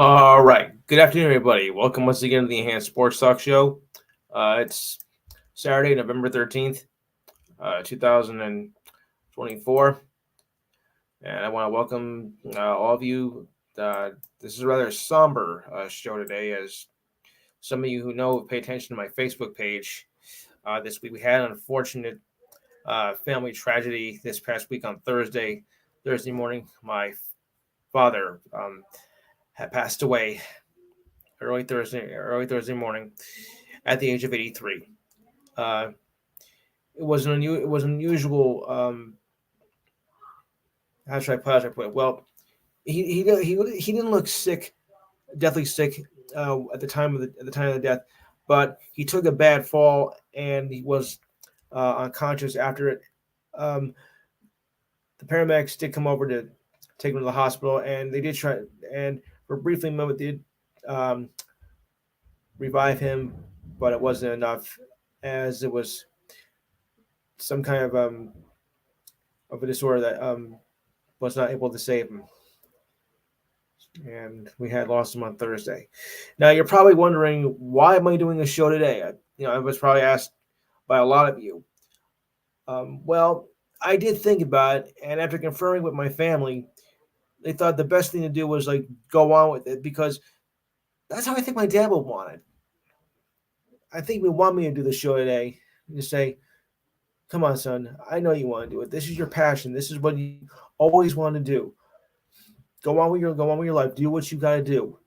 All right. Good afternoon, everybody. Welcome once again to the Enhanced Sports Talk Show. It's Saturday, November 13th, 2024. And I want to welcome all of you. This is a rather somber show today, as some of you who know pay attention to my Facebook page. This week we had an unfortunate family tragedy this past week on Thursday morning. My father had passed away early Thursday morning at the age of 83. Uh, it was unusual. How should I put it? Well, he didn't look sick, deathly sick at the time of the death, but he took a bad fall and he was unconscious after it. Um, the paramedics did come over to take him to the hospital, and they did try and for briefly a moment did um, revive him, but it wasn't enough, as it was some kind of a disorder that was not able to save him, and we had lost him on Thursday. Now you're probably wondering, why am I doing a show today? I was probably asked by a lot of you. Well, I did think about it, and after confirming with my family, they thought the best thing to do was like go on with it, because that's how I think my dad would want it. I think he would want me to do the show today and to say, "Come on, son, I know you want to do it. This is your passion. This is what you always want to do. Go on with your life. Do what you got to do."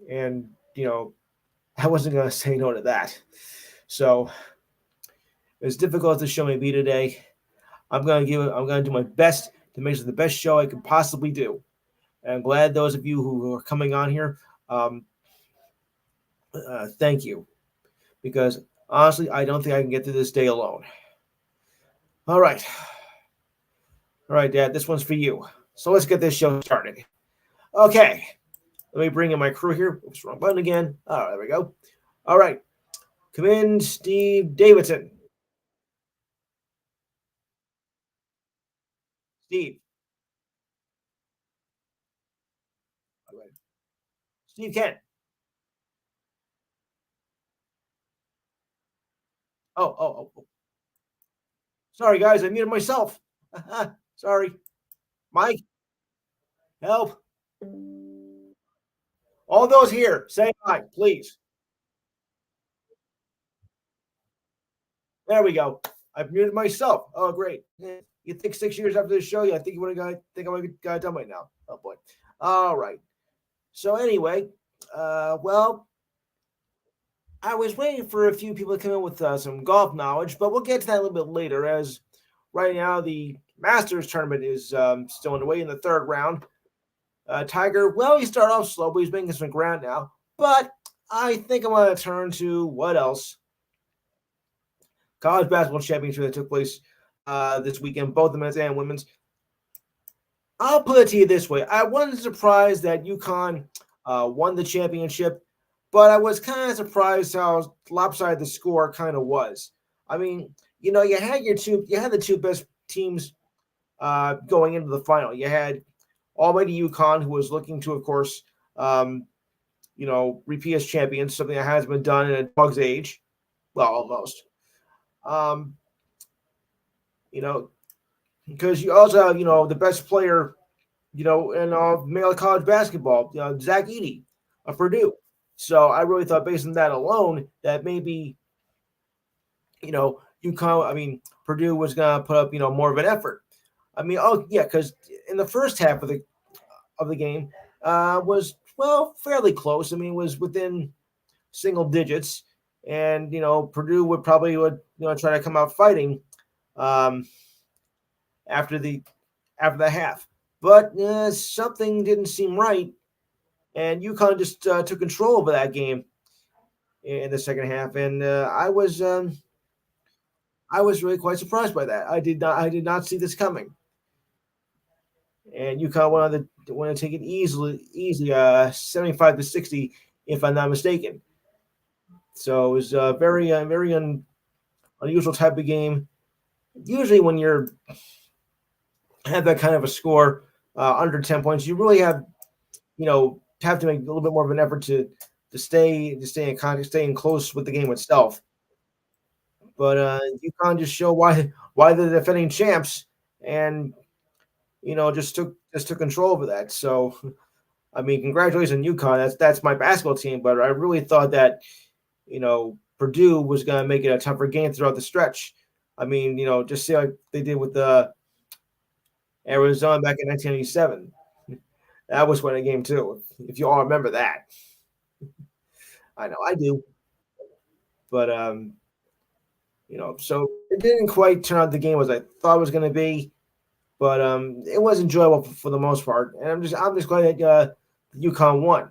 And I wasn't gonna say no to that. So as difficult as the show may be today, I'm gonna do my best to make it the best show I can possibly do. And I'm glad those of you who are coming on here, thank you, because honestly, I don't think I can get through this day alone. All right, Dad, this one's for you. So let's get this show started. Okay, let me bring in my crew here. Oops, wrong button again. Oh, there we go. All right, come in, Steve Davidson. Steve. All right. Steve Kent. Oh. Sorry, guys, I muted myself. Sorry. Mike, help. All those here, say hi, please. There we go. I've muted myself. Oh, great. You think 6 years after this show, I think you would have think I would have got it done by now. Oh boy. All right. So anyway, well, I was waiting for a few people to come in with some golf knowledge, but we'll get to that a little bit later. As right now the Masters tournament is still underway in the third round. Tiger, well, he started off slow, but he's making some ground now. But I think I'm going to turn to what else? College basketball championship that took place this weekend, both the men's and women's. I'll put it to you this way: I wasn't surprised that UConn won the championship, but I was kind of surprised how lopsided the score kind of was. I mean, you had the two best teams going into the final. You had almighty UConn, who was looking to, of course, repeat as champions, something that has been done in a dog's age. Well, almost. Um, because you also have, the best player, in male college basketball, Zach Edey of Purdue. So I really thought, based on that alone, that maybe, Purdue was going to put up, more of an effort. I mean, oh yeah, because in the first half of the game was, well, fairly close. I mean, it was within single digits, and Purdue would try to come out fighting um, after the half, but something didn't seem right, and UConn just took control over that game in the second half, and I was really quite surprised by that. I did not see this coming, and UConn wanted to take it easily, 75-60, if I'm not mistaken. So it was a very unusual type of game. Usually, when you're have that kind of a score under 10 points, you really have have to make a little bit more of an effort to stay in contact, staying close with the game itself. But UConn just show why they're defending champs, and just took control over that. So I mean, congratulations, UConn. That's my basketball team, but I really thought that Purdue was going to make it a tougher game throughout the stretch. I mean, just see like they did with the Arizona back in 1987. That was winning a game too, if you all remember that. I know I do, but so it didn't quite turn out the game as I thought it was going to be, but it was enjoyable for the most part, and I'm just glad that UConn won.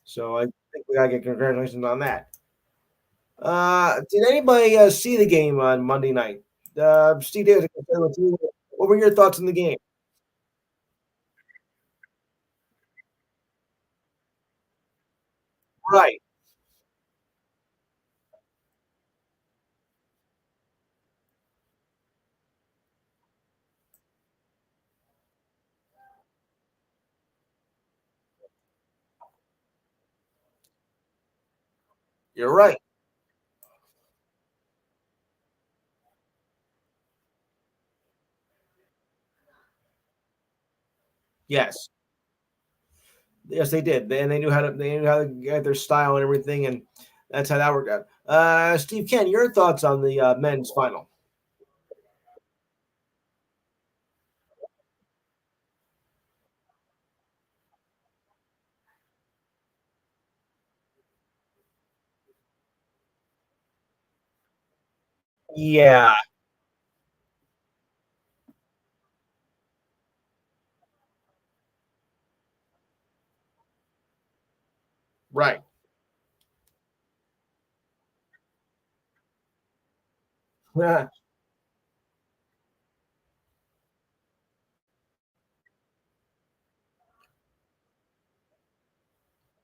So I think we gotta get congratulations on that. Did anybody see the game on Monday night? Steve Davis, I can start with you. What were your thoughts on the game? Right, you're right. Yes, yes, they did. And they knew how to get their style and everything, and that's how that worked out. Steve Ken, your thoughts on the men's final? Yeah, right.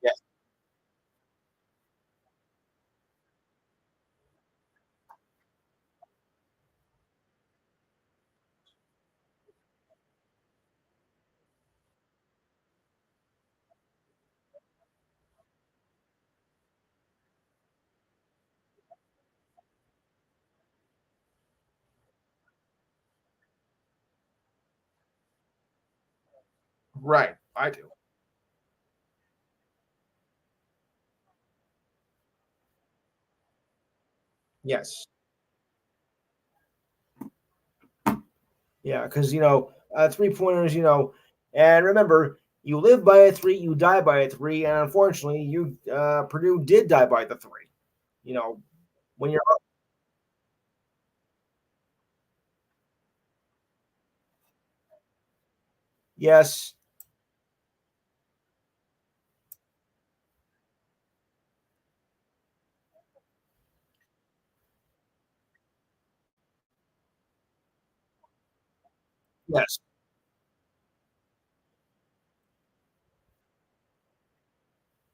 Yes, right. I do. Yes. Yeah, because 3 pointers. And remember, you live by a three, you die by a three, and unfortunately, Purdue did die by the three. You know, when you're up, yes, yes,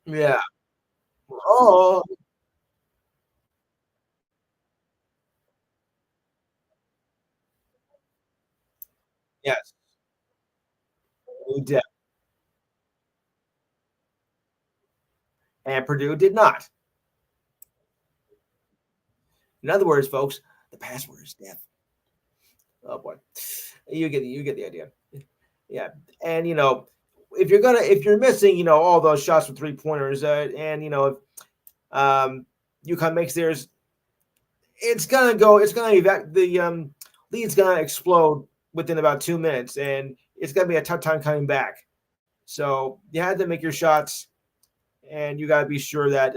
yeah, oh, yes, we did, and Purdue did not. In other words, folks, the password is death. Oh boy, you get the idea. Yeah, and if you're missing all those shots from 3 pointers, and if UConn makes theirs, the lead's gonna explode within about 2 minutes, and it's gonna be a tough time coming back. So you had to make your shots, and you got to be sure that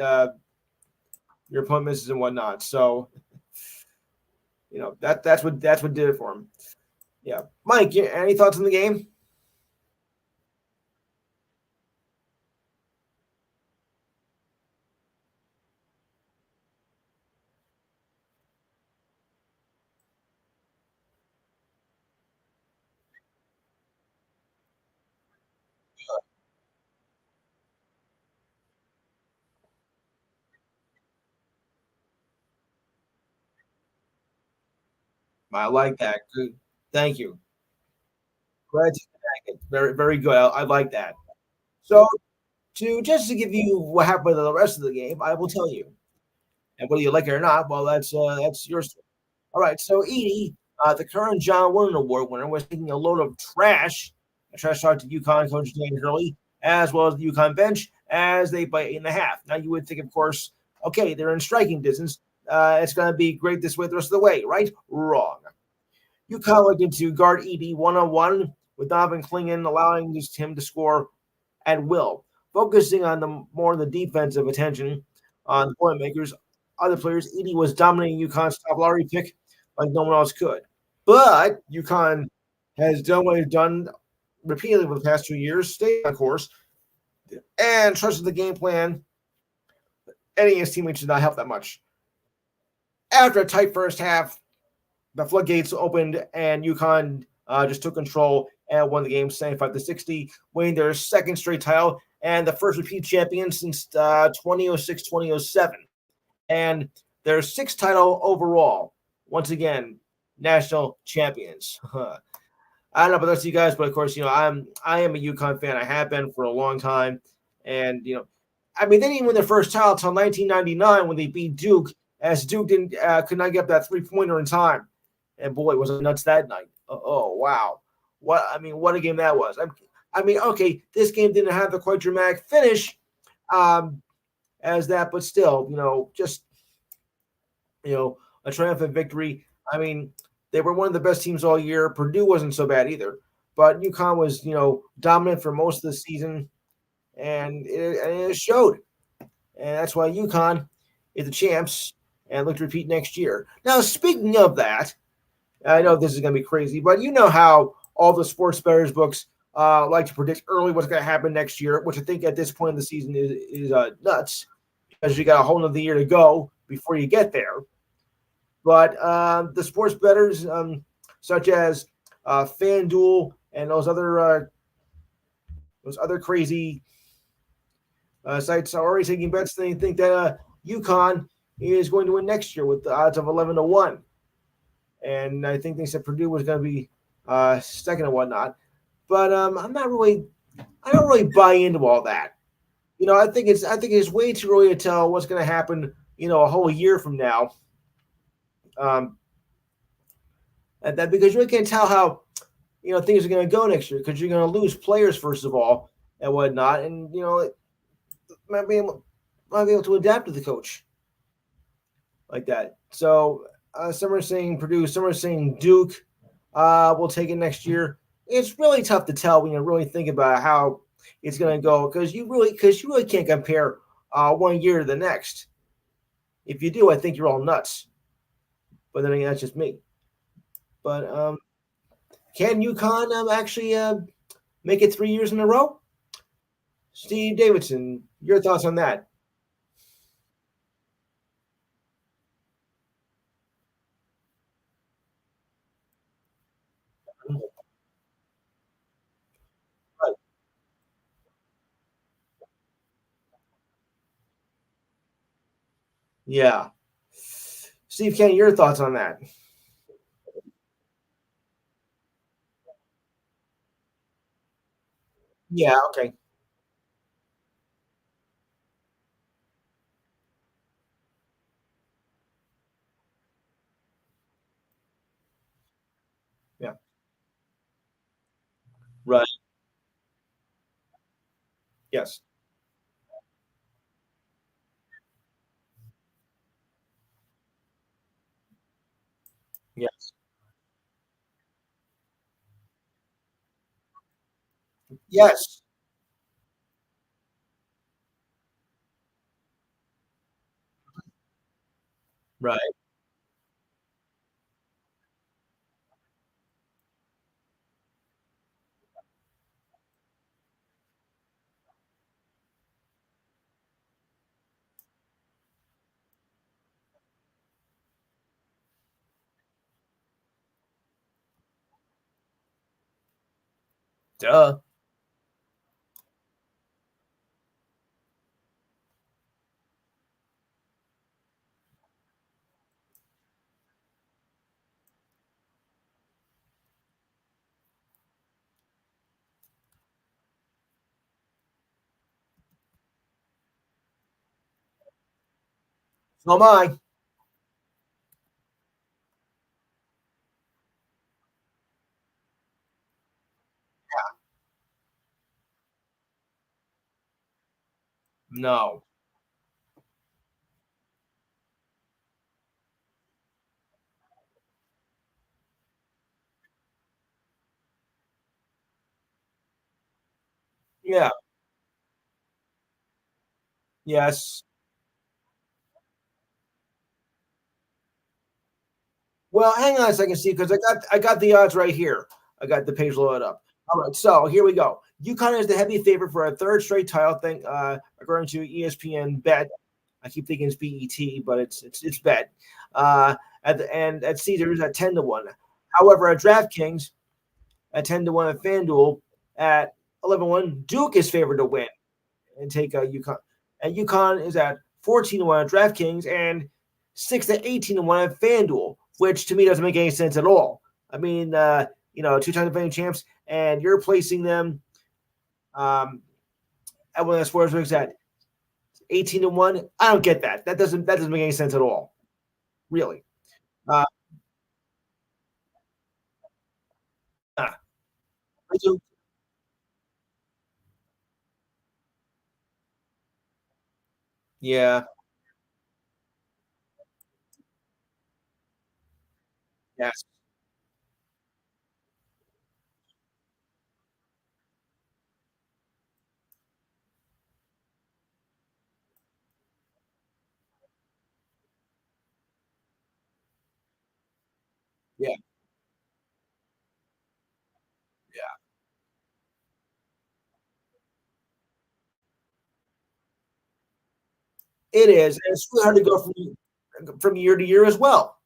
your opponent misses and whatnot. So that's what did it for him. Yeah, Mike, any thoughts on the game? I like that. Good, thank you. Glad to connect. Very very good. I like that. So to give you what happened in the rest of the game, I will tell you. And whether you like it or not, well, that's yours. All right. So Edie, the current John Wooden Award winner, was taking a load of trash. A trash talk to UConn coach Dan Hurley, as well as the UConn bench, as they bite 8.5. Now you would think, of course, okay, they're in striking distance. It's going to be great this way the rest of the way, right? Wrong. UConn looked into guard Edie 1-on-1 with Donovan Clingan, allowing him to score at will, focusing on the more the defensive attention on the point makers. Other players, Edie was dominating UConn's top lottery pick like no one else could. But UConn has done what they've done repeatedly for the past 2 years, stayed on course, and trusted the game plan. Any of his teammates did not help that much. After a tight first half, the floodgates opened and UConn just took control and won the game 75-60, winning their second straight title and the first repeat champion since 2006 2007. And their sixth title overall. Once again, national champions. I don't know about the rest of you guys, but of course, I am a UConn fan. I have been for a long time. And I mean, they didn't win their first title until 1999 when they beat Duke, as Duke didn't could not get that 3-pointer in time. And boy, was it nuts that night. Oh wow. What a game that was. Okay, this game didn't have the quite dramatic finish as that, but still, just a triumphant victory. I mean, they were one of the best teams all year. Purdue wasn't so bad either, but UConn was, dominant for most of the season, and it showed. And that's why UConn is the champs and look to repeat next year. Now, speaking of that, I know this is going to be crazy, but you know how all the sports bettors books like to predict early what's going to happen next year, which I think at this point in the season is nuts because you got a whole other year to go before you get there. But the sports bettors, such as FanDuel and those other crazy sites, are already taking bets. They think that UConn is going to win next year with the odds of 11-1. And I think they said Purdue was going to be second and whatnot. But I don't really buy into all that. I think it's way too early to tell what's going to happen. A whole year from now. And that because you really can't tell how things are going to go next year because you're going to lose players first of all and whatnot, and might be able to adapt to the coach like that. So some are saying Purdue, some are saying Duke will take it next year. It's really tough to tell when you really think about how it's going to go because you really can't compare one year to the next. If you do, I think you're all nuts. But then again, that's just me. But can UConn actually make it 3 years in a row? Steve Davidson, your thoughts on that? Right. Yeah. Steve Kenny, your thoughts on that? Yeah, okay. Yeah. Right. Yes. Yes. Yes. Right. Duh. So am I. No. Yeah. Yes. Well, hang on a second, Steve, because I got the odds right here. I got the page loaded up. All right, so here we go. UConn is the heavy favorite for a third straight title thing, according to ESPN Bet. I keep thinking it's BET, but it's Bet. At Caesars at 10-1. However, at DraftKings at 10-1, at FanDuel at 11-1, Duke is favored to win and take UConn. And UConn is at 14-1 at DraftKings and 6 to 18-1 at FanDuel, which to me doesn't make any sense at all. I mean, two-time defending champs, and you're placing them at one of the sports books at 18-1. I don't get that. That doesn't make any sense at all. Really. Uh, I do. Yeah. Yes. Yeah. Yeah. It is. And it's really hard to go from year to year as well.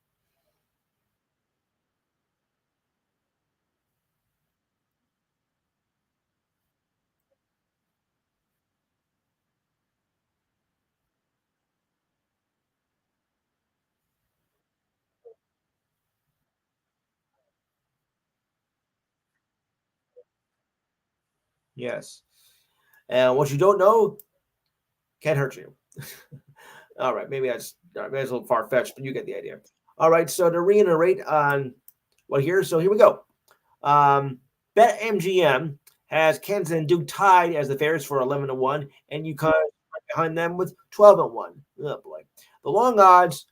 Yes. And what you don't know can hurt you. All right, maybe that's a little far fetched, but you get the idea. All right, so to reiterate on what here, so here we go. Um, BetMGM has Kansas and Duke tied as the favorites for 11-1, and UConn right behind them with 12-1. Oh boy, the long odds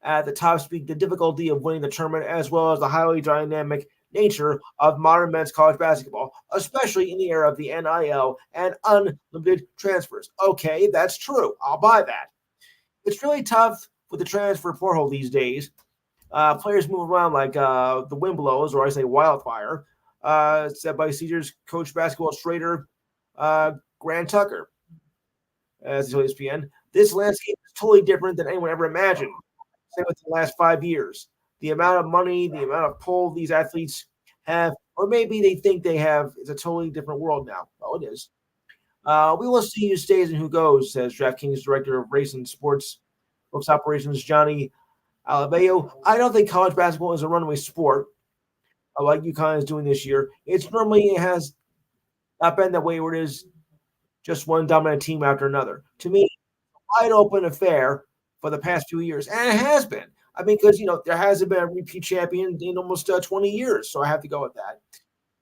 at the top speak the difficulty of winning the tournament as well as the highly dynamic nature of modern men's college basketball, especially in the era of the NIL and unlimited transfers. Okay, that's true. I'll buy that. It's really tough with the transfer portal these days. Players move around like the wind blows, or I say wildfire. Said by Caesars coach basketball trader Grant Tucker, as he told ESPN. This landscape is totally different than anyone ever imagined. Same with the last 5 years. The amount of money, the amount of pull these athletes have, or maybe they think they have, is a totally different world now. Well, it is. We will see who stays and who goes, says DraftKings director of race and sports books operations Johnny Alabeo. I don't think college basketball is a runaway sport like UConn is doing this year. It's normally it has not been that way where it is just one dominant team after another. To me, wide open affair for the past few years, and it has been. I mean, because there hasn't been a repeat champion in almost 20 years, so I have to go with that.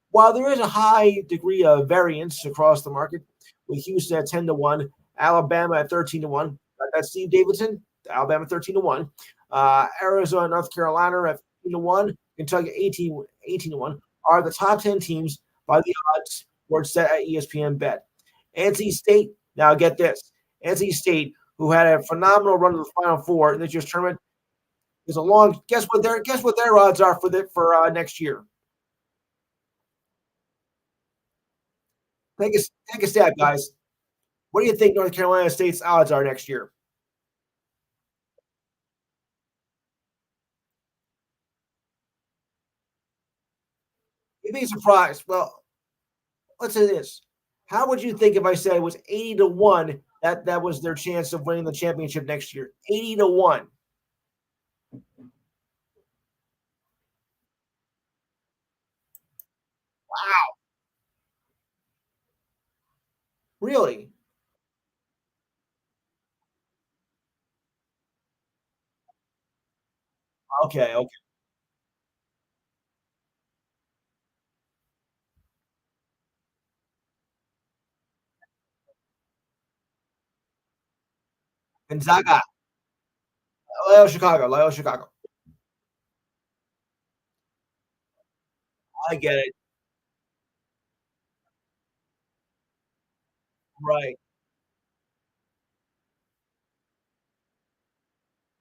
While there is a high degree of variance across the market, with Houston at 10-1, Alabama at 13-1, that's Steve Davidson, Alabama 13-1, Arizona, North Carolina at 15-1, Kentucky 18-1 are the top 10 teams by the odds were set at ESPN Bet. NC State, now get this, NC State, who had a phenomenal run to the Final Four in this year's tournament, is a long. Guess what their odds are for next year. Take a stab, guys. What do you think North Carolina State's odds are next year? You'd be surprised. Well, let's say this. How would you think if I said it was 80-1 that was their chance of winning the championship next year? 80-1. Really? Okay, okay. Gonzaga, Loyola Chicago, Loyola Chicago. I get it. Right.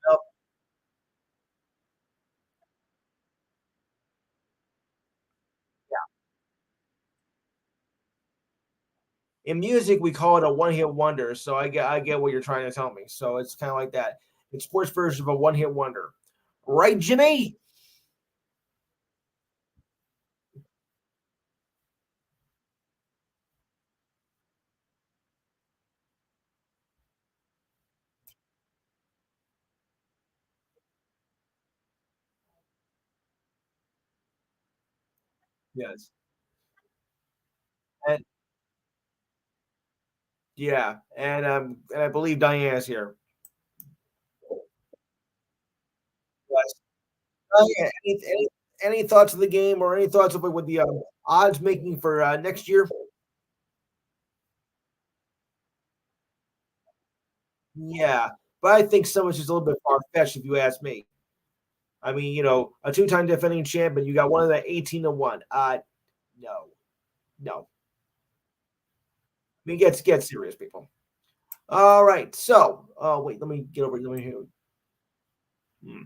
Yep. In music, we call it a one-hit wonder. So I get what you're trying to tell me. So it's kind of like that. It's sports version of a one-hit wonder. Right, Jimmy? Yes. And yeah, and I believe Diane is here. Yes. Oh yeah. Any thoughts of the game or any thoughts of it with the odds making for next year? Yeah, but I think some of it's just a little bit far fetched if you ask me. I mean, a two-time defending champ, and you got one of the 18-1. No, no. I mean, get serious, people. All right. So, wait, let me get over. Let me hear. Hmm.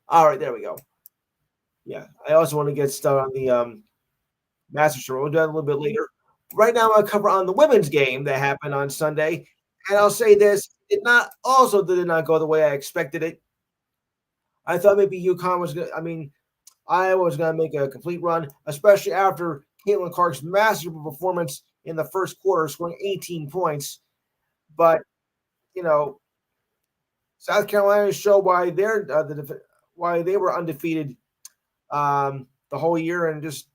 All right, there we go. Yeah, I also want to get started on the Master Show. We'll do that a little bit later. Right now, I'll cover on the women's game that happened on Sunday, and I'll say this: did not go the way I expected it. I thought maybe UConn was going. I mean, Iowa was going to make a complete run, especially after Caitlin Clark's masterful performance in the first quarter, scoring 18 points. But you know, South Carolina showed why why they were undefeated the whole year and just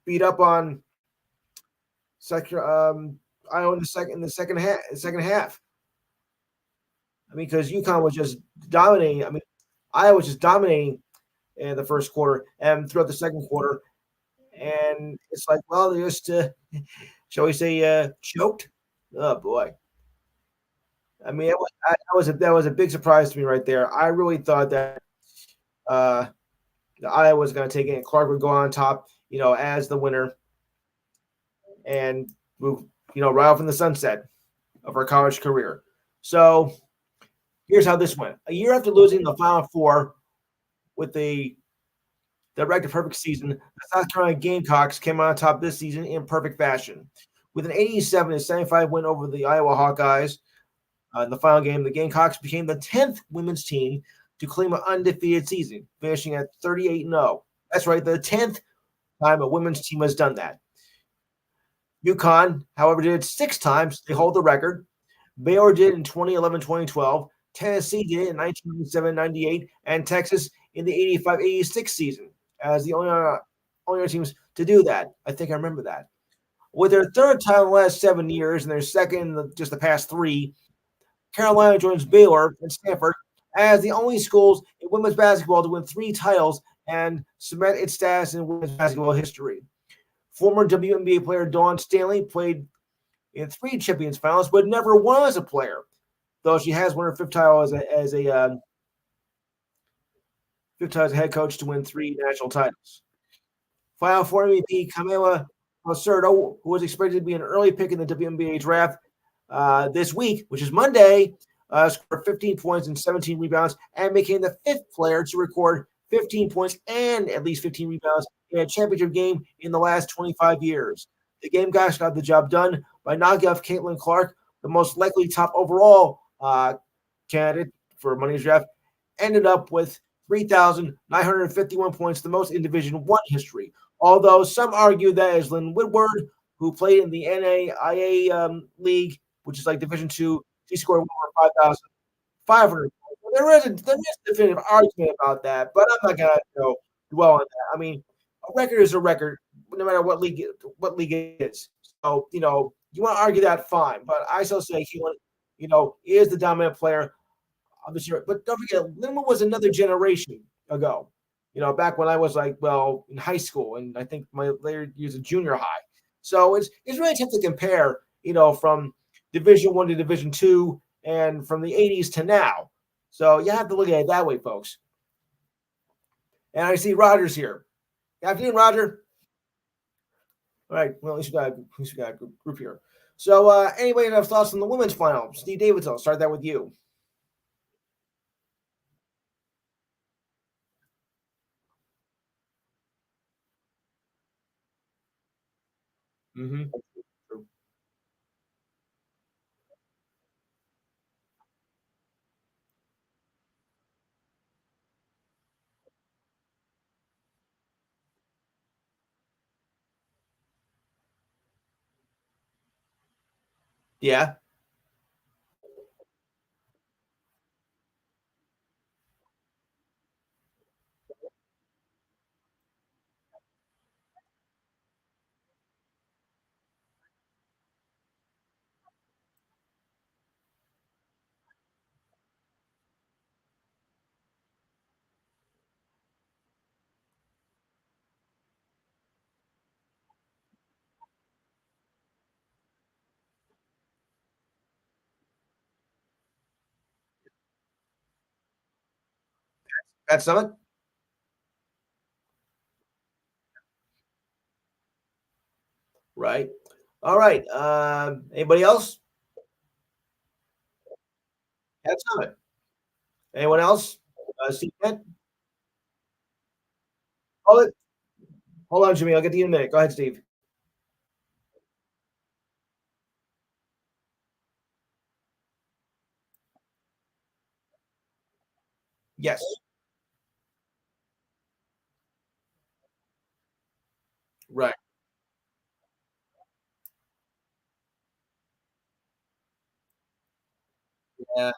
beat up on Iowa in the second half. I mean, because UConn was just dominating. I mean, Iowa was just dominating in the first quarter and throughout the second quarter. And it's like, well, they just, shall we say, choked. Oh boy! I mean, that was a big surprise to me right there. I really thought that uh, the Iowa was going to take it, and Clark would go on top, as the winner, and move, right off in the sunset of her college career. So here's how this went: a year after losing the Final Four with the record perfect season, the South Carolina Gamecocks came on top this season in perfect fashion. With an 87-75 win over the Iowa Hawkeyes in the final game, the Gamecocks became the 10th women's team to claim an undefeated season, finishing at 38-0. That's right, the 10th time a women's team has done that. UConn, however, did it 6 times. They hold the record. Baylor did in 2011 2012. Tennessee did it in 1997 98, and Texas in the 85-86 season as the only other teams to do that. I think I remember that. With their third time in the last 7 years and their second in just the past three, Carolina joins Baylor and Stanford as the only schools in women's basketball to win 3 titles and cement its status in women's basketball history. Former WNBA player Dawn Stanley played in 3 Champions finals, but never won as a player, though she has won her fifth title as a head coach to win 3 national titles. Final Four MVP Camila Lacerdo, who was expected to be an early pick in the WNBA draft this week, which is Monday, scored 15 points and 17 rebounds and became the fifth player to record 15 points and at least 15 rebounds in a championship game in the last 25 years. The Gamecocks got the job done by knocking off Caitlin Clark, the most likely top overall candidate for Money's draft, ended up with 3,951 points, the most in Division One history. Although some argue that is Lynn Woodward, who played in the NAIA league, which is like Division Two, she scored over 5,500. There is a definitive argument about that, but I'm not gonna dwell on that. I mean, a record is a record, no matter what league it is. So you want to argue that, fine, but I still say he is the dominant player. obviously, right, but don't forget, Lindman was another generation ago. Back when I was like, well, in high school, and I think my later years of junior high. So it's really tough to compare, from Division 1 to Division 2, and from the '80s to now. So you have to look at it that way, folks. And I see Roger's here. Good afternoon, Roger. All right. Well, at least we got a group here. So, anybody have thoughts on the women's final? Steve Davidson, I'll start that with you. Mm-hmm. Yeah, that's Summit. Right. All right. Anybody else? That's Summit. Anyone else? Steve Kent? Hold it. Hold on, Jimmy. I'll get to you in a minute. Go ahead, Steve. Yes. Right. Yeah.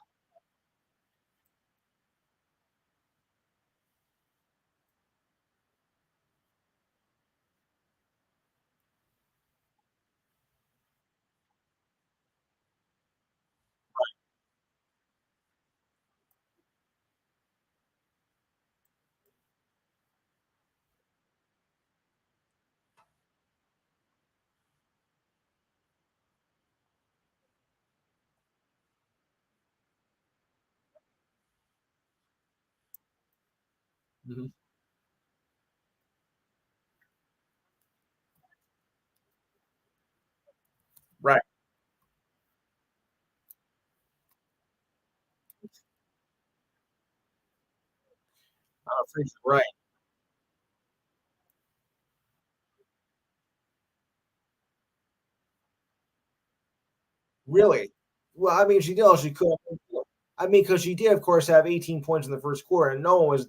Hmm. Right. Right. Really? Well, I mean, she did all she could. I mean, because she did, of course, have 18 points in the first quarter, and no one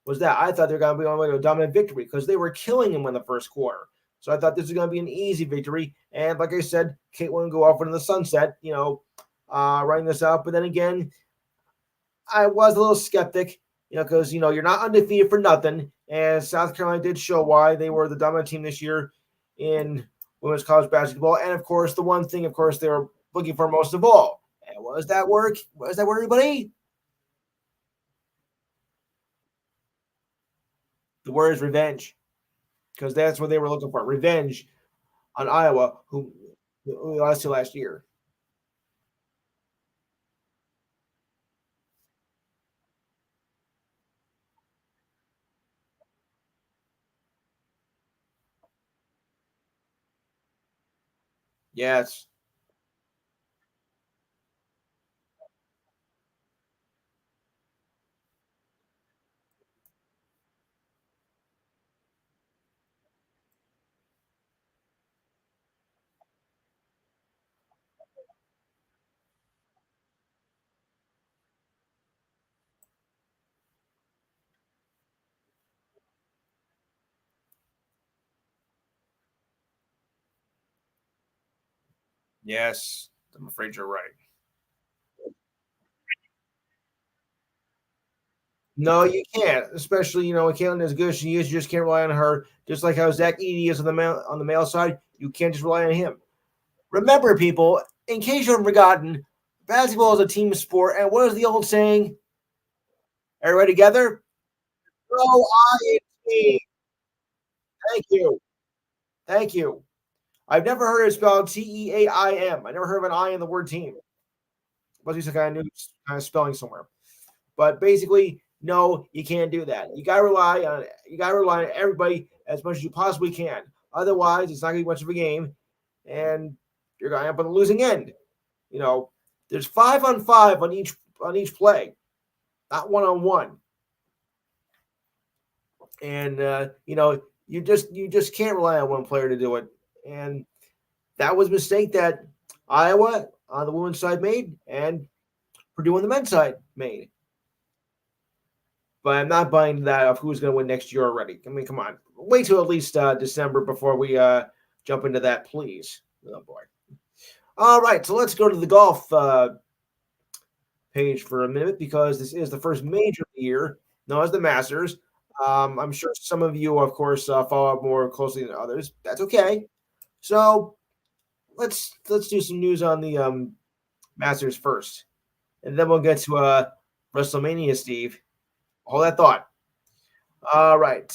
was that. I thought they were going to be on the way to a dominant victory because they were killing him in the first quarter. So I thought this was going to be an easy victory. And like I said, Caitlin go off into the sunset, writing this out. But then again, I was a little skeptic, because you're not undefeated for nothing. And South Carolina did show why they were the dominant team this year in women's college basketball. And of course, the one thing, of course, they were looking for most of all. And what does that work? What does that work, everybody? The word is revenge, because that's what they were looking for. Revenge on Iowa, who lost to last year. Yes. Yes. I'm afraid you're right. No, you can't. Especially, when Caitlin is good as she is, you just can't rely on her. Just like how Zach Edey is on the male side, you can't just rely on him. Remember, people, in case you haven't forgotten, Basketball is a team sport, and what is the old saying? Everybody together? Go INT. Thank you. Thank you. I've never heard it spelled TEAIM. I never heard of an I in the word team. Must be some kind of new kind of spelling somewhere. But basically, no, you can't do that. You gotta rely on everybody as much as you possibly can. Otherwise, it's not gonna be much of a game, and you're gonna end up on the losing end. You know, there's 5-on-5 on each play, not 1-on-1. And you just can't rely on one player to do it. And that was a mistake that Iowa on the women's side made, and Purdue on the men's side made. But I'm not buying that of who's going to win next year already. I mean, come on, wait till at least December before we jump into that, please. Oh boy. All right, so let's go to the golf page for a minute because this is the first major of the year, known as the Masters. I'm sure some of you, of course, follow up more closely than others. That's okay. So let's do some news on the Masters first, and then we'll get to WrestleMania, Steve. Hold that thought. All right.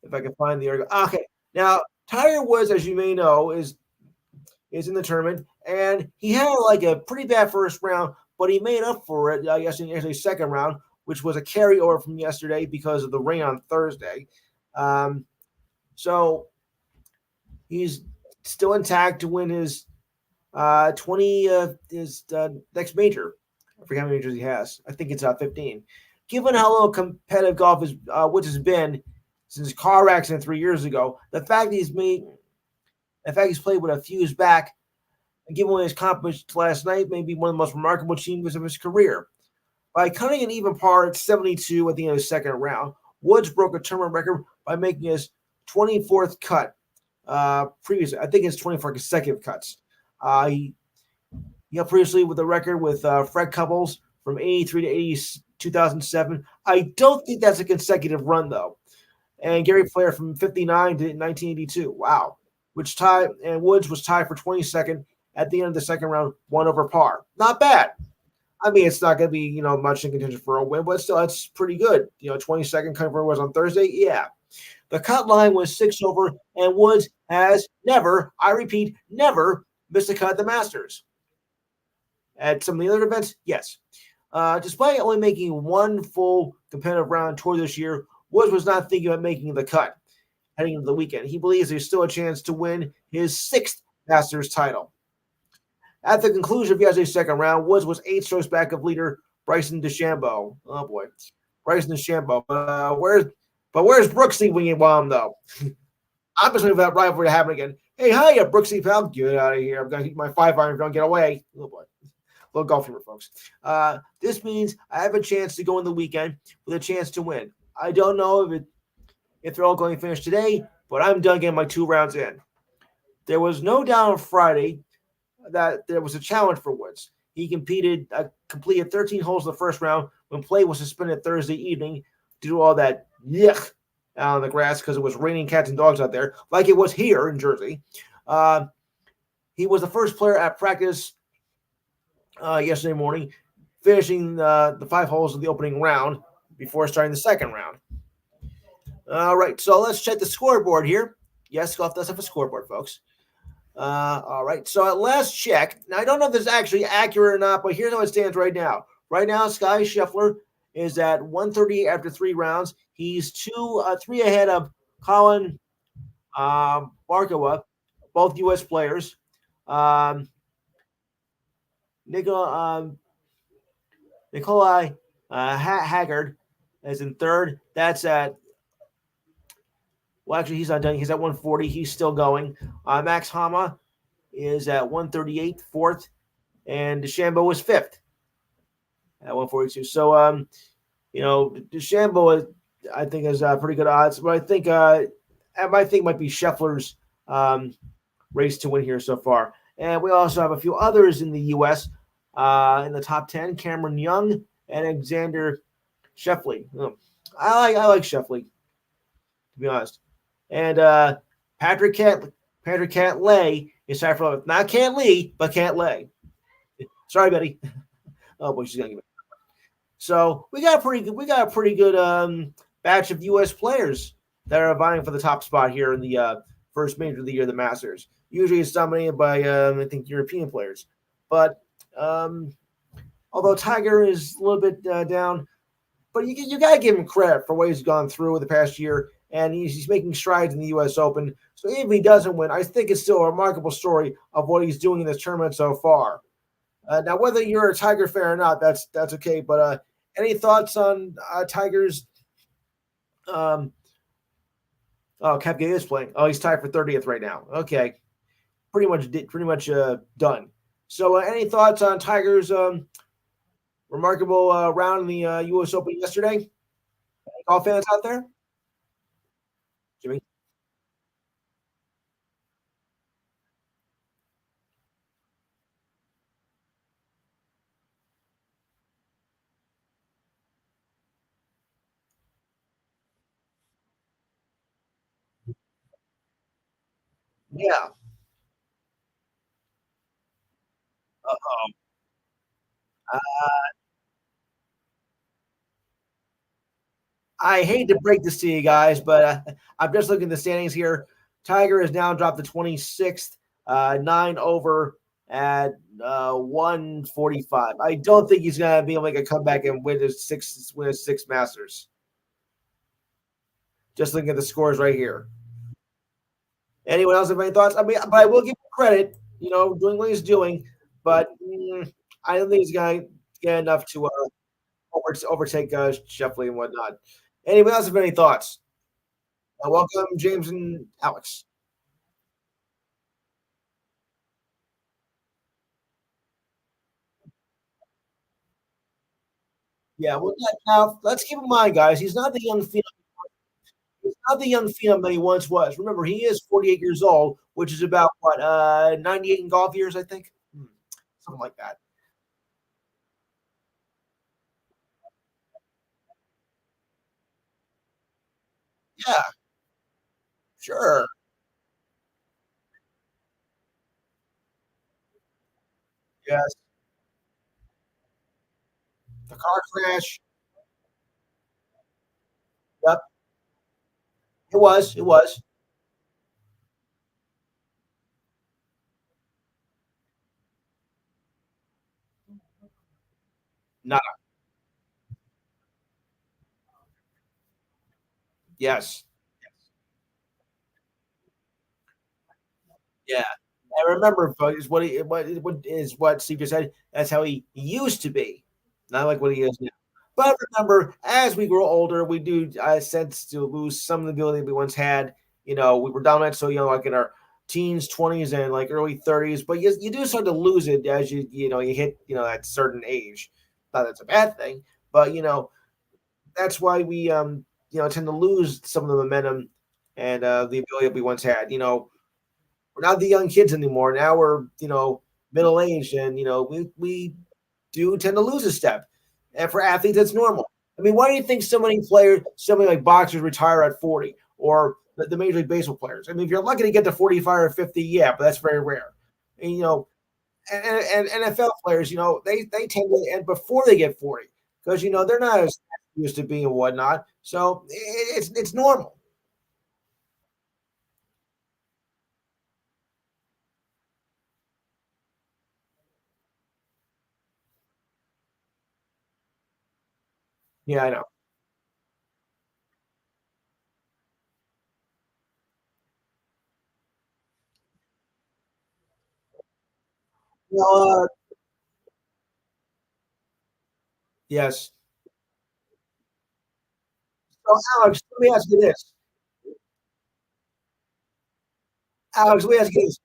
If I can find the article. Okay. Now, Tiger Woods, as you may know, is in the tournament, and he had like a pretty bad first round, but he made up for it yesterday, second round, which was a carryover from yesterday because of the rain on Thursday. So he's still intact to win his 20 his next major. I forget how many majors he has. I think it's 15. Given how little competitive golf is, which has been since his car accident 3 years ago, the fact he's played with a fuse back, and given what he's accomplished last night, may be one of the most remarkable achievements of his career. By cutting an even par at 72 at the end of the second round, Woods broke a tournament record by making his 24th cut. Previously, I think it's 24 consecutive cuts. He previously with the record with Fred Couples from 83 to 2007. I don't think that's a consecutive run, though. And Gary Player from 59 to 1982. Wow. Woods was tied for 22nd at the end of the second round, 1 over par. Not bad. I mean, it's not going to be, much in contention for a win, but still, that's pretty good. 22nd cover was on Thursday. Yeah. The cut line was 6 over, and Woods has never, I repeat, never missed a cut at the Masters. At some of the other events, yes. Despite only making one full competitive round tour this year, Woods was not thinking about making the cut heading into the weekend. He believes there's still a chance to win his 6th Masters title. At the conclusion of yesterday's second round, Woods was 8 strokes back of leader Bryson DeChambeau. Oh boy, Bryson DeChambeau. Where's Brooksy when you want him though? I'm just waiting for that rivalry to happen again. Hey, hiya, Brooksy pal. Get out of here. I'm gonna keep my 5-iron. Don't get away. Oh boy. Little golf humor, folks. This means I have a chance to go in the weekend with a chance to win. I don't know if they're all going to finish today, but I'm done getting my 2 rounds in. There was no doubt on Friday that there was a challenge for Woods. He completed 13 holes in the first round when play was suspended Thursday evening due to all that yuck out on the grass because it was raining cats and dogs out there, like it was here in Jersey. He was the first player at practice yesterday morning, finishing the 5 holes of the opening round before starting the second round. All right, so let's check the scoreboard here. Yes, golf does have a scoreboard, folks. All right, so at last check, now I don't know if this is actually accurate or not, but here's how it stands right now. Right now, Sky Scheffler is at 138 after 3 rounds. He's 3 ahead of Colin Barkova, both U.S. players. Nikolai Haggard is in third. That's at actually, he's not done. He's at 140. He's still going. Max Homa is at 138, fourth, and DeChambeau was fifth at 142. So, DeChambeau, I think, is pretty good odds. But I think might be Scheffler's race to win here so far. And we also have a few others in the U.S. In the top 10, Cameron Young and Alexander Scheffler. I like Scheffler, to be honest. And Patrick Cantlay is tied for not Cantlay, but Cantlay. Sorry, Betty. Oh boy, she's gonna give it. So we got a pretty good batch of U.S. players that are vying for the top spot here in the first major of the year, the Masters. Usually, it's dominated by I think European players, but um, although Tiger is a little bit down, but you got to give him credit for what he's gone through the past year, and he's making strides in the U.S. Open. So even if he doesn't win, I think it's still a remarkable story of what he's doing in this tournament so far. Now, whether you're a Tiger fan or not, that's okay. But any thoughts on Tiger's? Um, oh, Kepka is playing. Oh, he's tied for 30th right now. Okay, pretty much done. So, any thoughts on Tiger's remarkable round in the U.S. Open yesterday? Any golf fans out there, Jimmy? Yeah. Uh-oh. I hate to break this to you guys, but I'm just looking at the standings here. Tiger has now dropped to 26th, 9 over at 145. I don't think he's going to be able to make a comeback and win his six Masters. Just looking at the scores right here. Anyone else have any thoughts? I mean, but I will give him credit, doing what he's doing, but I don't think he's going to get enough to overtake Scheffler and whatnot. Anyone else have any thoughts? Welcome, James and Alex. Yeah, well, now let's keep in mind, guys, he's not the young phenom that he once was. Remember, he is 48 years old, which is about what 98 in golf years, I think, something like that. Yeah, sure. Yes, the car crash. Yep, it was. It was not. Yes, yeah. I remember, folks, what Steve just said. That's how he used to be, not like what he is now. But remember, as we grow older, we do sense to lose some of the ability we once had. We were dominant so young, like in our teens, 20s, and like early 30s. But you do start to lose it as you hit that certain age. Not that's a bad thing, but that's why we tend to lose some of the momentum and the ability that we once had. We're not the young kids anymore. Now we're middle aged, and we do tend to lose a step. And for athletes, that's normal. I mean, why do you think so many like boxers retire at 40, or the Major League Baseball players? I mean, if you're lucky to get to 45 or 50, yeah, but that's very rare. And and NFL players, they tend to end before they get 40 because they're not as used to being and whatnot. So it's normal. Yeah, I know. Well, yes. So Alex, let me ask you this. Alex, let me ask you this.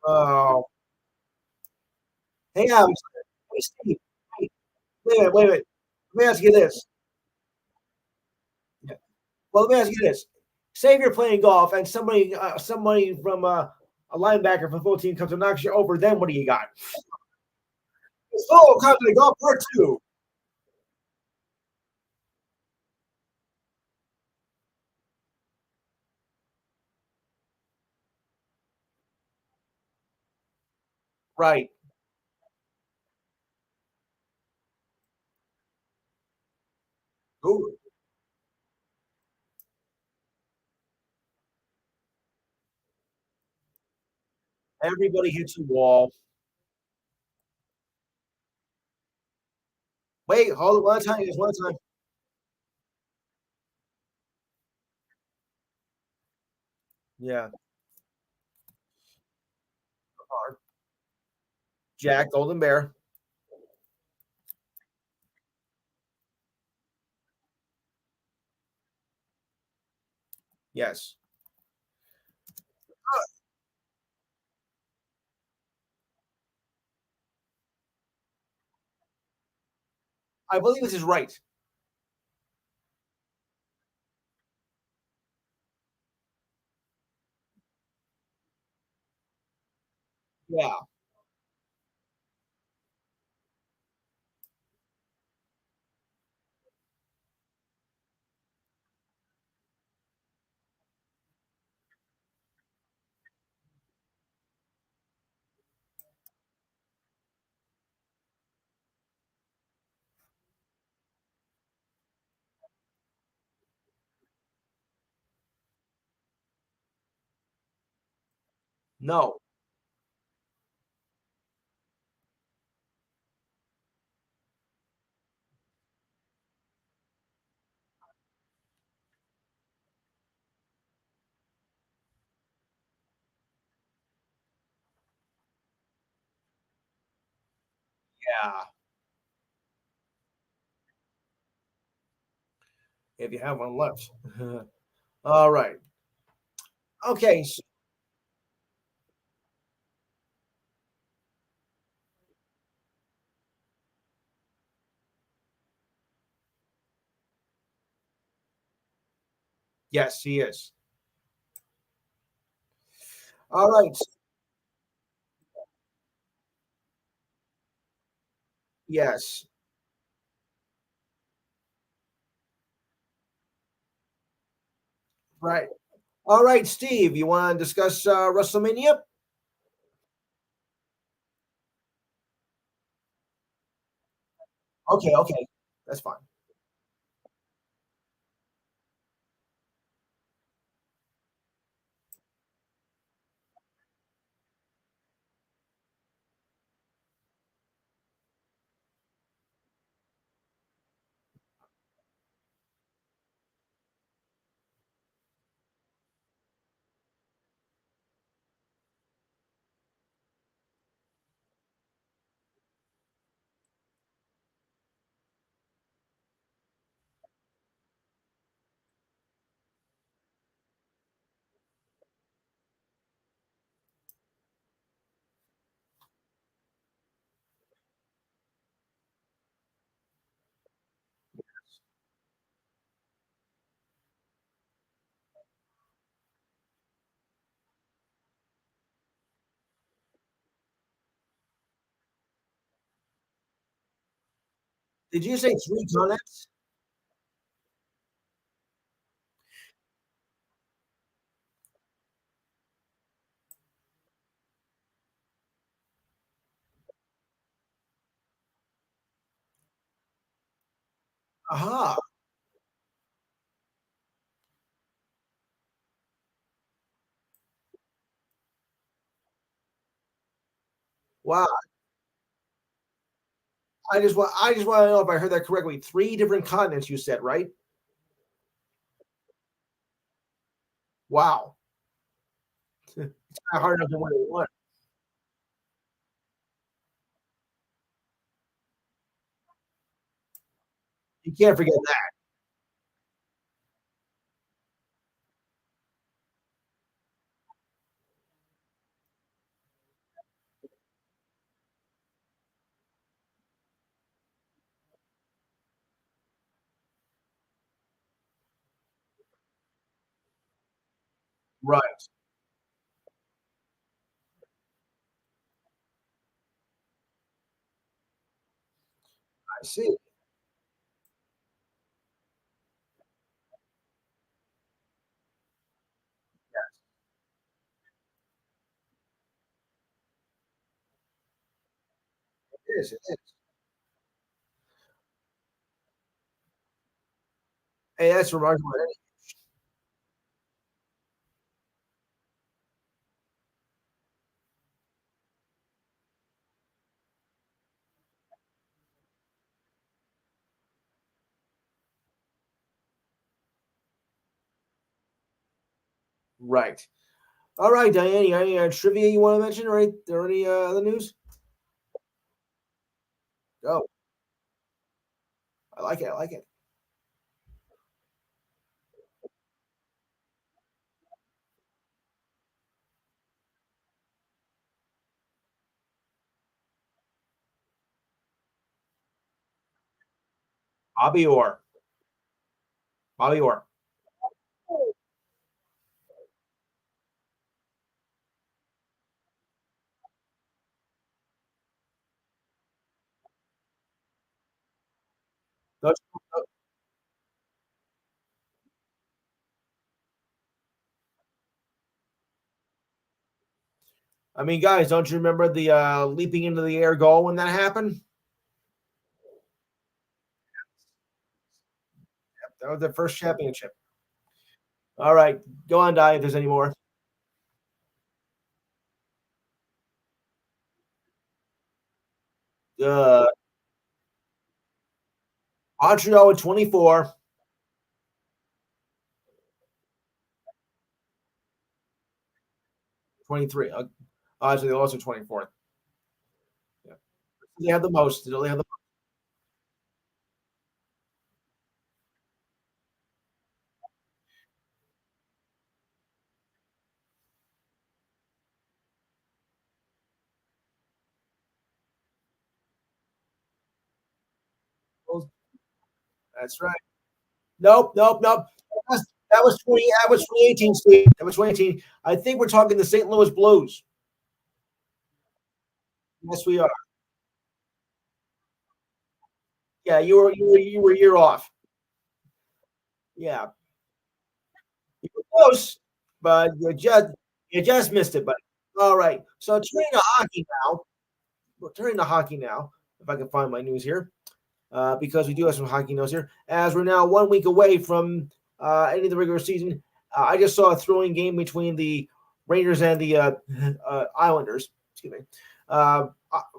Oh, hey, Alex. Hey, Steve. Hey, wait a minute. Wait a minute. Let me ask you this. Yeah. Well, let me ask you this. Say if you're playing golf and somebody from a linebacker from the full team comes and knocks you over, then what do you got? It's full country golf part two. Right. Ooh, everybody hits a wall. Wait, hold it one time, just one time. Yeah. Jack Golden Bear. Yes. I believe this is right. Yeah. No. Yeah. If you have one left. All right. Okay. Yes, he is. All right. Yes. Right. All right, Steve, you want to discuss WrestleMania? Okay, okay. That's fine. Did you say three continents? Aha. Wow. I just want to know if I heard that correctly. Three different continents you said, right? Wow. It's kind of hard enough to win at one. You can't forget that. Right. I see. is. It is. Hey, that's remarkable. Right. All right, Diane. You got any trivia you want to mention, or any other news? Oh, I like it. I like it. Bobby Orr. Bobby Orr. Don't I mean, guys, don't you remember the leaping into the air goal when that happened? That was their first championship. All right, go on, Di, if there's any more. Uh, Montreal with 24, 23. So they lost with 24th. Yeah. They have the most. They only have the most. That's right. Nope, nope, nope. That was 20. That was 2018, Steve. That was 2018. I think we're talking the St. Louis Blues. Yes, we are. Yeah, you were a year off. Yeah, you were close, but you just missed it. But all right. So turning to hockey now. We're turning to hockey now. If I can find my news here, because we do have some hockey news here. As we're now 1 week away from ending the regular season, I just saw a throwing game between the Rangers and the Islanders. Excuse me.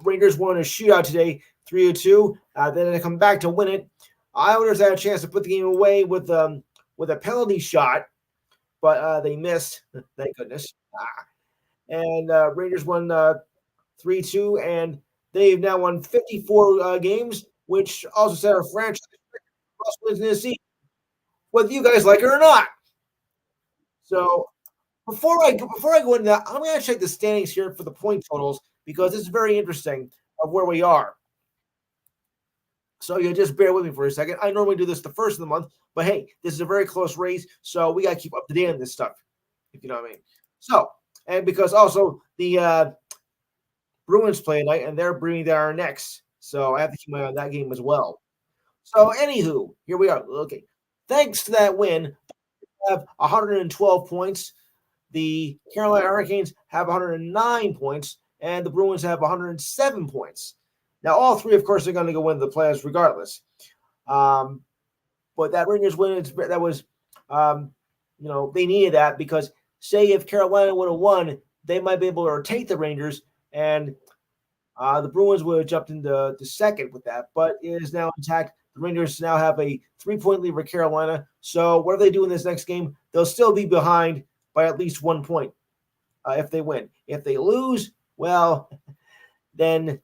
Rangers won a shootout today, 3-2. Then they come back to win it. Islanders had a chance to put the game away with a penalty shot, but they missed. Thank goodness. And Rangers won 3-2, and they've now won 54 games, which also set our franchise plus wins in the season, whether you guys like it or not. So before I go into that, I'm going to check the standings here for the point totals because it's very interesting of where we are. So you just bear with me for a second. I normally do this the first of the month, but hey, this is a very close race, so we got to keep up to date on this stuff, if you know what I mean. So, and because also the Bruins play tonight, and they're bringing down our necks, so I have to keep my eye on that game as well. So, anywho, here we are. Okay, thanks to that win, we have 112 points. The Carolina Hurricanes have 109 points, and the Bruins have 107 points. Now, all three, of course, are going to go win the playoffs regardless. Um, but that Rangers win, that was, they needed that because, say, if Carolina would have won, they might be able to take the Rangers, and the Bruins would have jumped into the second with that. But it is now intact. The Rangers now have a 3-point lead over Carolina. So, whatever they do in this next game, they'll still be behind by at least 1 point if they win. If they lose, well, then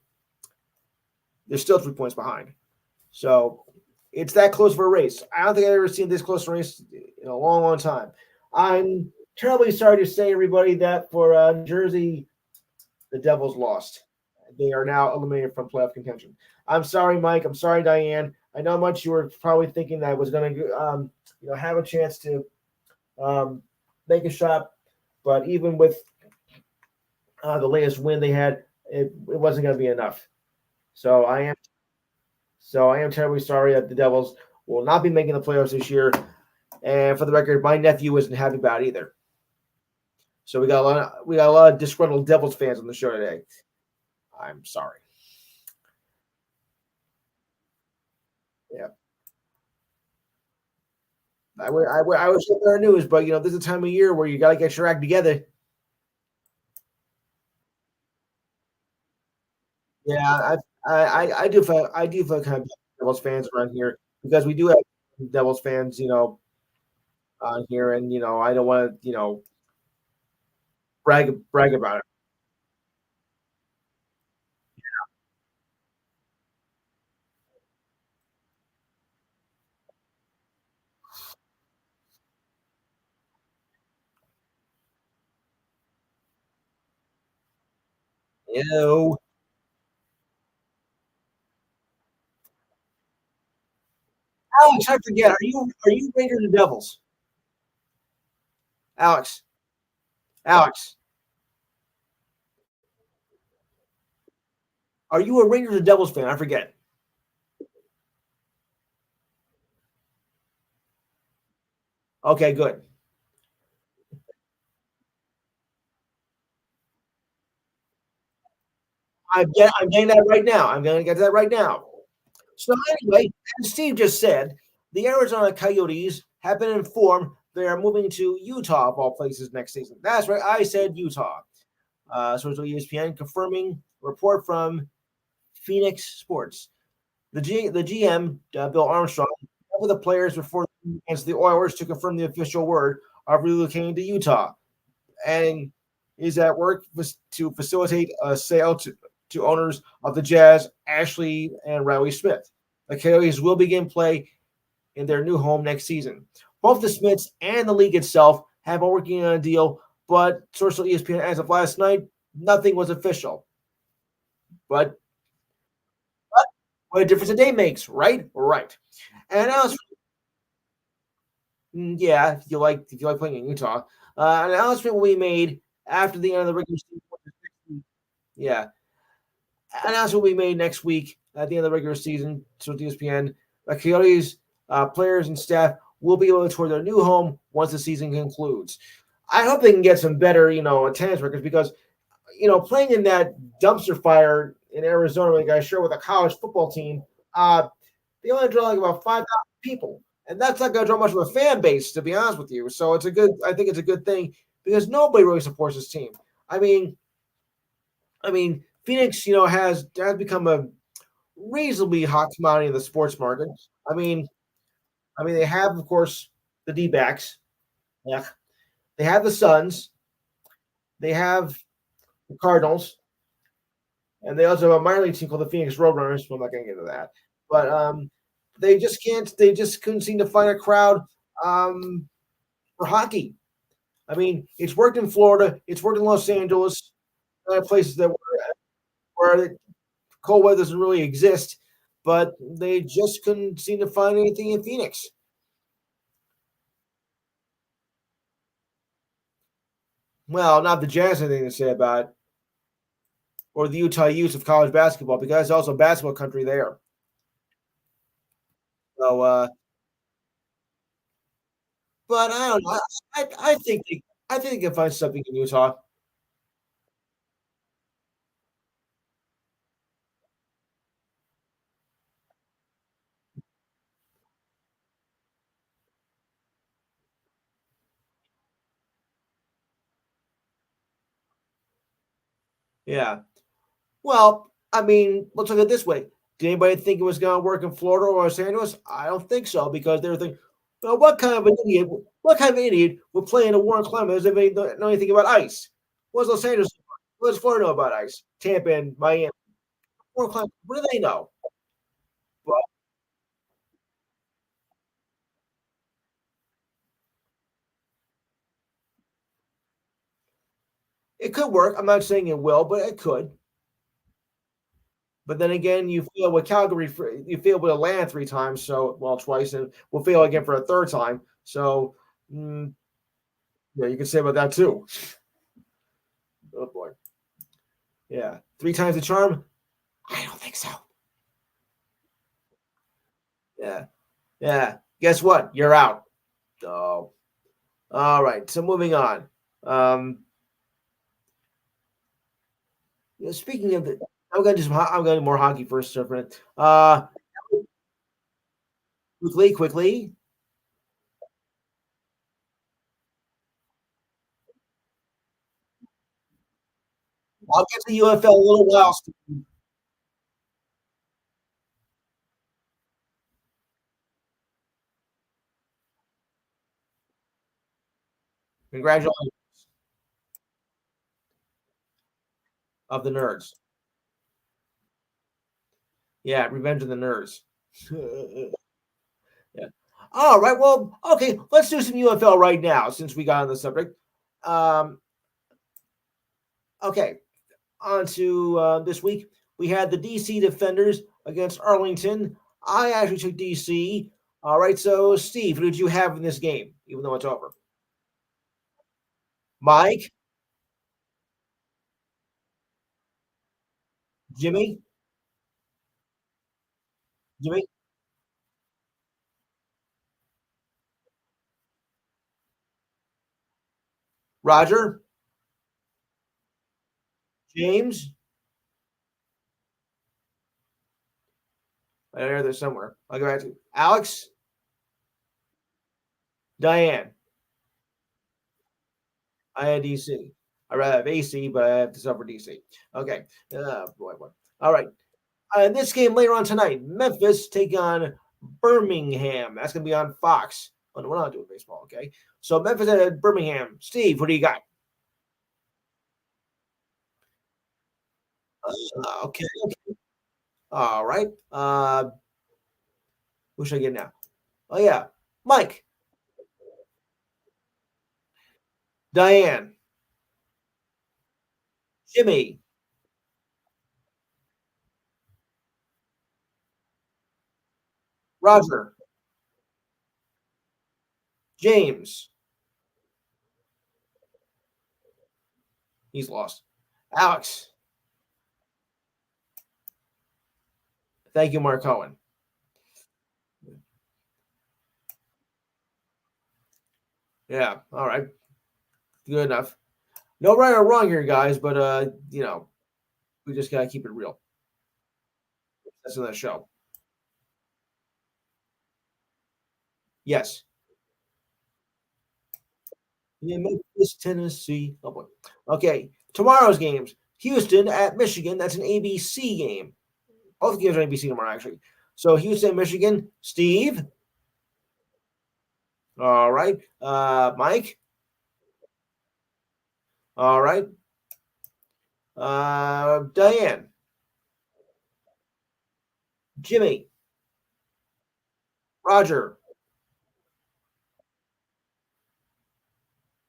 they're still 3 points behind. So it's that close of a race. I don't think I've ever seen this close a race in a long, long time. I'm terribly sorry to say, everybody, that for New Jersey, the Devils lost. They are now eliminated from playoff contention. I'm sorry, Mike. I'm sorry, Diane. I know how much you were probably thinking that I was going to, have a chance to make a shot, but even with the latest win they had, it wasn't going to be enough. So I am terribly sorry that the Devils will not be making the playoffs this year. And for the record, my nephew isn't happy about it either. So we got a lot of disgruntled Devils fans on the show today. I'm sorry. I wish there news, but this is a time of year where you got to get your act together. Yeah, I do feel kind of Devils fans around here because we do have Devils fans, on here, and I don't want to, brag about it. Ew. Alex, I forget. Are you Rangers or Devils? Alex, Alex, are you a Rangers or Devils fan? I forget. Okay, good. I'm getting that right now. I'm going to get to that right now. So anyway, as Steve just said, the Arizona Coyotes have been informed they are moving to Utah of all places next season. That's right. I said Utah. Source of ESPN confirming report from Phoenix Sports. The GM Bill Armstrong met with the players before against the Oilers to confirm the official word of relocating to Utah, and is at work to facilitate a sale to owners of the Jazz, Ashley and Riley Smith. The Coyotes will begin play in their new home next season. Both the Smiths and the league itself have been working on a deal, but source of ESPN as of last night, nothing was official. But, but what a difference a day makes, right? Right. And yeah, if you like playing in Utah, an announcement will be made after the end of the regular season. Yeah, an announcement will be made next week at the end of the regular season. So ESPN, the Coyotes players and staff will be able to tour their new home once the season concludes. I hope they can get some better, attendance records because playing in that dumpster fire in Arizona, like I share with a college football team, they only draw like about 5,000 people, and that's not going to draw much of a fan base, to be honest with you. So I think it's a good thing because nobody really supports this team. I mean, Phoenix, has become a reasonably hot commodity in the sports market. I mean, they have, of course, the D-backs. Yeah, they have the Suns. They have the Cardinals, and they also have a minor league team called the Phoenix Roadrunners. Well, I'm not going to get into that, but they just can't. They just couldn't seem to find a crowd um, for hockey. I mean, it's worked in Florida. It's worked in Los Angeles, other places where the cold weather doesn't really exist, but they just couldn't seem to find anything in Phoenix. Well, not the Jazz anything to say about it, or the Utah Utes of college basketball, because it's also basketball country there. So, but I don't know. I think they can find something in Utah. Yeah. Well, I mean, let's look at it this way. Did anybody think it was going to work in Florida or Los Angeles? I don't think so because they were thinking, well, what kind of idiot would play in a warm climate as if they don't know anything about ice? What's Los Angeles? What does Florida know about ice? Tampa and Miami. Warm climate. What do they know? Well, it could work. I'm not saying it will, but it could. But then again, you fail with Calgary. You fail with Atlanta 3 times, so well twice, and we'll fail again for a third time. So, yeah, you can say about that too. Oh boy, yeah, 3 times the charm. I don't think so. Yeah, yeah. Guess what? You're out. Oh, all right. So moving on. Um, speaking of the, I'm going to do more hockey first. So for quickly. I'll get to UFL a little while. Congratulations of the nerds. Yeah, Revenge of the Nerds. Yeah. All right. Well, okay. Let's do some UFL right now since we got on the subject. Um, okay. On to this week. We had the DC Defenders against Arlington. I actually took DC. All right. So, Steve, who did you have in this game, even though it's over? Mike, Jimmy, Jimmy, Roger, James. I know there's somewhere. I'll go back to Alex, Diane. I had DC. I rather have AC, but I have to suffer DC. Okay. Boy. All right. This game later on tonight, Memphis take on Birmingham. That's going to be on Fox. Oh, no, we're not doing baseball, okay? So Memphis at Birmingham. Steve, what do you got? Okay. All right. Who should I get now? Oh, yeah. Mike, Diane, Jimmy, Roger, James. He's lost. Alex. Thank you, Mark Cohen. Yeah. All right. Good enough. No right or wrong here, guys, but we just gotta keep it real. That's another show. Yes. Yeah, Memphis, Tennessee. Oh boy. Okay. Tomorrow's games. Houston at Michigan. That's an ABC game. Both games are ABC tomorrow, actually. So Houston, Michigan. Steve. All right. Mike. All right. Diane. Jimmy. Roger.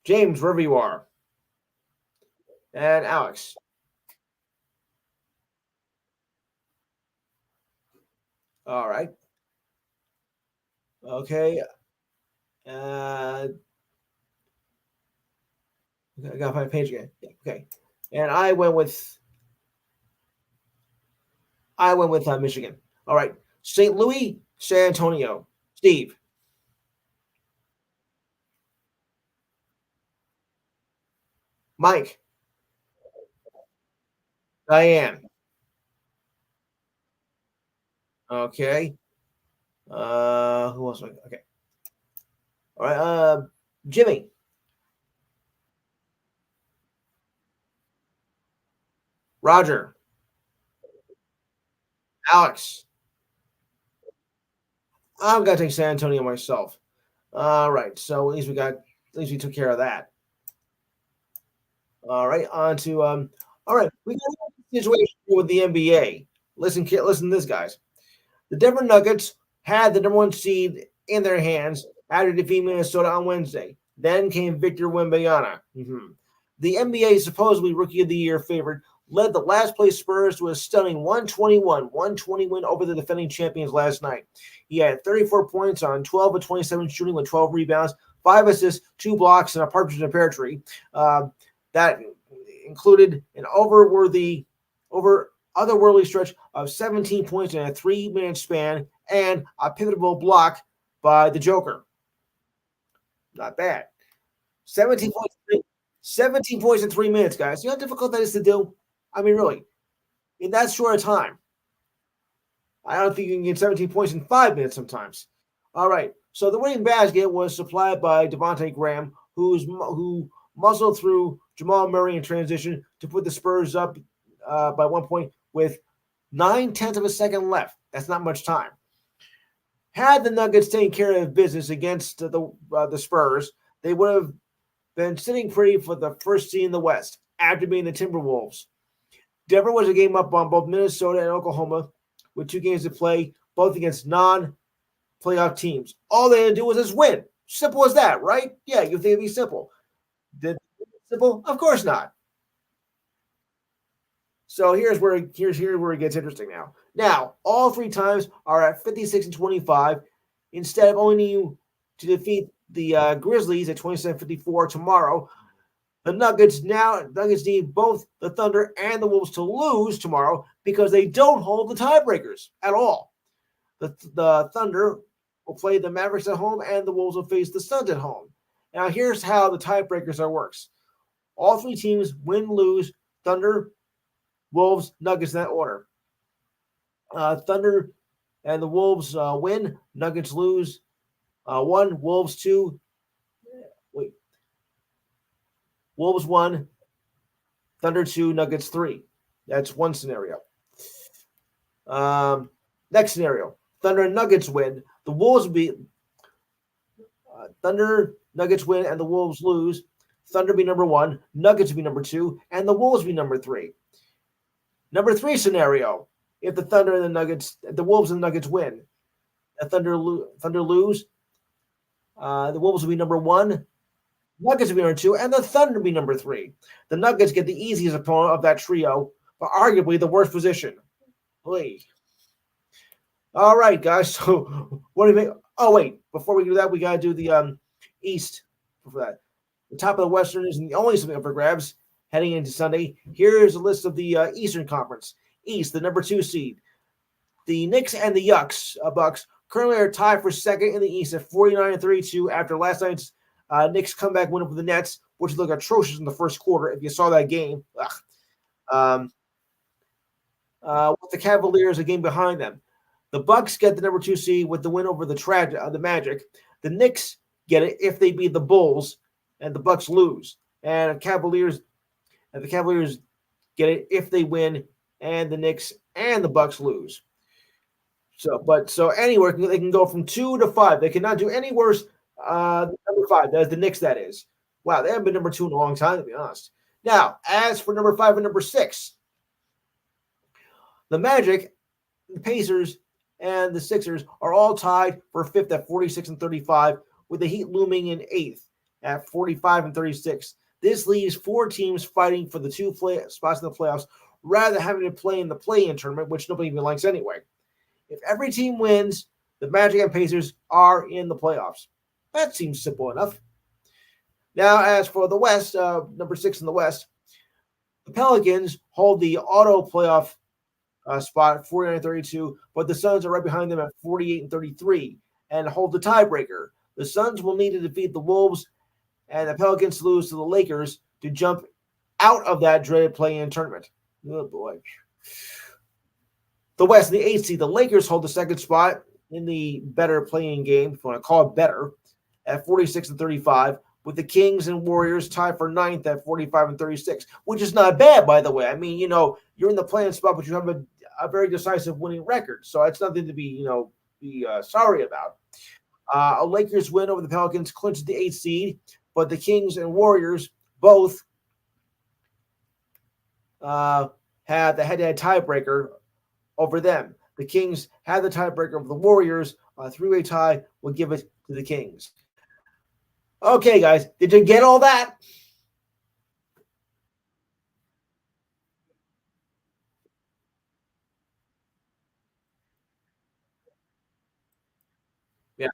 James, wherever you are. And Alex. All right. Okay. Uh, I gotta find a page again. Yeah, okay. And I went with Michigan. All right. St. Louis, San Antonio. Steve, Mike, Diane. Okay. Who else? Okay. All right. Jimmy, Roger, Alex. I'm gonna take San Antonio myself. All right. So at least we took care of that. All right. On to All right. We got a situation with the NBA. Listen to this, guys. The Denver Nuggets had the number one seed in their hands after defeating Minnesota on Wednesday. Then came Victor Wembanyama. The NBA supposedly Rookie of the Year favorite led the last place Spurs to a stunning 120 win over the defending champions last night. He had 34 points on 12 of 27 shooting with 12 rebounds, 5 assists, 2 blocks, and a partridge in a pear tree. That included an otherworldly stretch of 17 points in a 3 minute span and a pivotal block by the Joker. Not bad. 17 points, 17 points in 3 minutes, guys. You know how difficult that is to do? I mean, really, in that short a time. I don't think you can get 17 points in 5 minutes sometimes. All right. So the winning basket was supplied by Devontae Graham, who muzzled through Jamal Murray in transition to put the Spurs up by 1 point with 9 tenths of a second left. That's not much time. Had the Nuggets taken care of business against the Spurs, they would have been sitting pretty for the first seed in the West after being the Timberwolves. Denver was a game up on both Minnesota and Oklahoma with 2 games to play, both against non-playoff teams. All they had to do was just win. Simple as that, right? Yeah, you think it'd be simple. Did it simple? Of course not. So here's where it gets interesting now. Now, all 3 times are at 56-25 instead of only needing to defeat the Grizzlies at 27-54 tomorrow. The Nuggets need both the Thunder and the Wolves to lose tomorrow because they don't hold the tiebreakers at all. The Thunder will play the Mavericks at home and the Wolves will face the Suns at home. Now here's how the tiebreakers are works. All 3 teams win, lose, Thunder, Wolves, Nuggets in that order. Thunder and the Wolves win, Nuggets lose 1, Wolves 2. Wait, Wolves 1, Thunder 2, Nuggets 3. That's one scenario. Next scenario, Thunder and Nuggets win. The Wolves be Thunder, Nuggets win, and the Wolves lose. Thunder be number 1, Nuggets be number 2, and the Wolves be number 3. Number 3 scenario, if the Wolves and the Nuggets win, the Thunder lose, the Wolves will be number 1, Nuggets will be number 2, and the Thunder will be number 3. The Nuggets get the easiest opponent of that trio, but arguably the worst position. Oy. All right, guys. So what do you think? Oh, wait. Before we do that, we got to do the East for that. The top of the Western is the only something up for grabs heading into Sunday. Here's a list of the Eastern Conference. East, the number 2 seed. The Knicks and the Bucks currently are tied for second in the East at 49-32 after last night's Knicks comeback win over the Nets, which looked atrocious in the first quarter. If you saw that game, with the Cavaliers a game behind them. The Bucks get the number 2 seed with the win over the Magic. The Knicks get it if they beat the Bulls, and the Bucks lose. And the Cavaliers get it if they win, and the Knicks and the Bucks lose. So anywhere they can go from 2 to 5. They cannot do any worse. Number 5, that's the Knicks. That is. Wow, they haven't been number 2 in a long time, to be honest. Now, as for number 5 and number 6, the Magic, the Pacers, and the Sixers are all tied for 5th at 46-35, with the Heat looming in 8th at 45-36. This leaves 4 teams fighting for the 2 spots in the playoffs rather than having to play in the play-in tournament, which nobody even likes anyway. If every team wins, the Magic and Pacers are in the playoffs. That seems simple enough. Now, as for the West, number 6 in the West, the Pelicans hold the auto playoff spot 49-32, but the Suns are right behind them at 48-33 and hold the tiebreaker. The Suns will need to defeat the Wolves and the Pelicans lose to the Lakers to jump out of that dreaded play-in tournament. Oh boy. The West, the 8th seed, the Lakers hold the second spot in the better play-in game, if you want to call it better, at 46-35, with the Kings and Warriors tied for 9th at 45-36, which is not bad, by the way. I mean, you're in the play-in spot, but you have a very decisive winning record, so it's nothing to be sorry about. A Lakers win over the Pelicans clinches the 8th seed, but the Kings and Warriors both have the head-to-head tiebreaker over them. The Kings had the tiebreaker over the Warriors. A 3-way tie will give it to the Kings. Okay, guys, did you get all that? Yeah.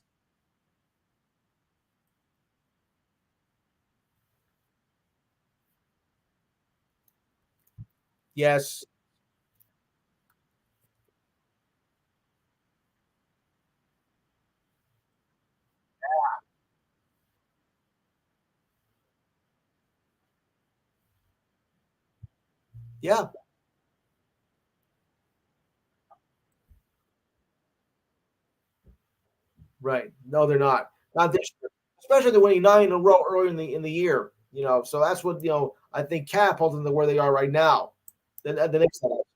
Yes. Yeah. Right. No, they're not. Not this year. Especially they're winning 9 in a row early in the year. So that's what I think catapulted them to where they are right now. The Knicks had it.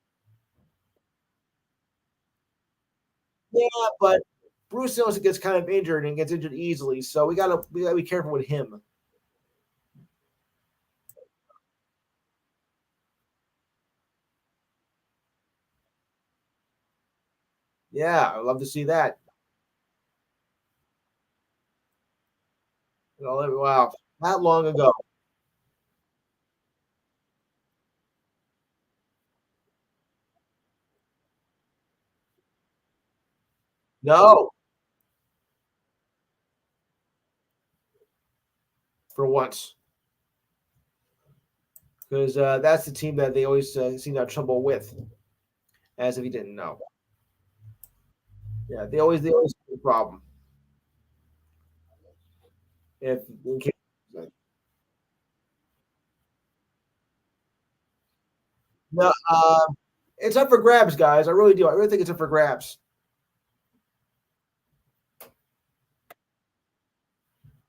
Yeah, but Bruce Jones gets kind of injured and gets injured easily, so we gotta be careful with him. Yeah, I'd love to see that. Wow, not long ago. No, for once, because that's the team that they always seem to have trouble with. As if you didn't know. Yeah, they always have a problem. If in case, no, it's up for grabs, guys. I really do. I really think it's up for grabs.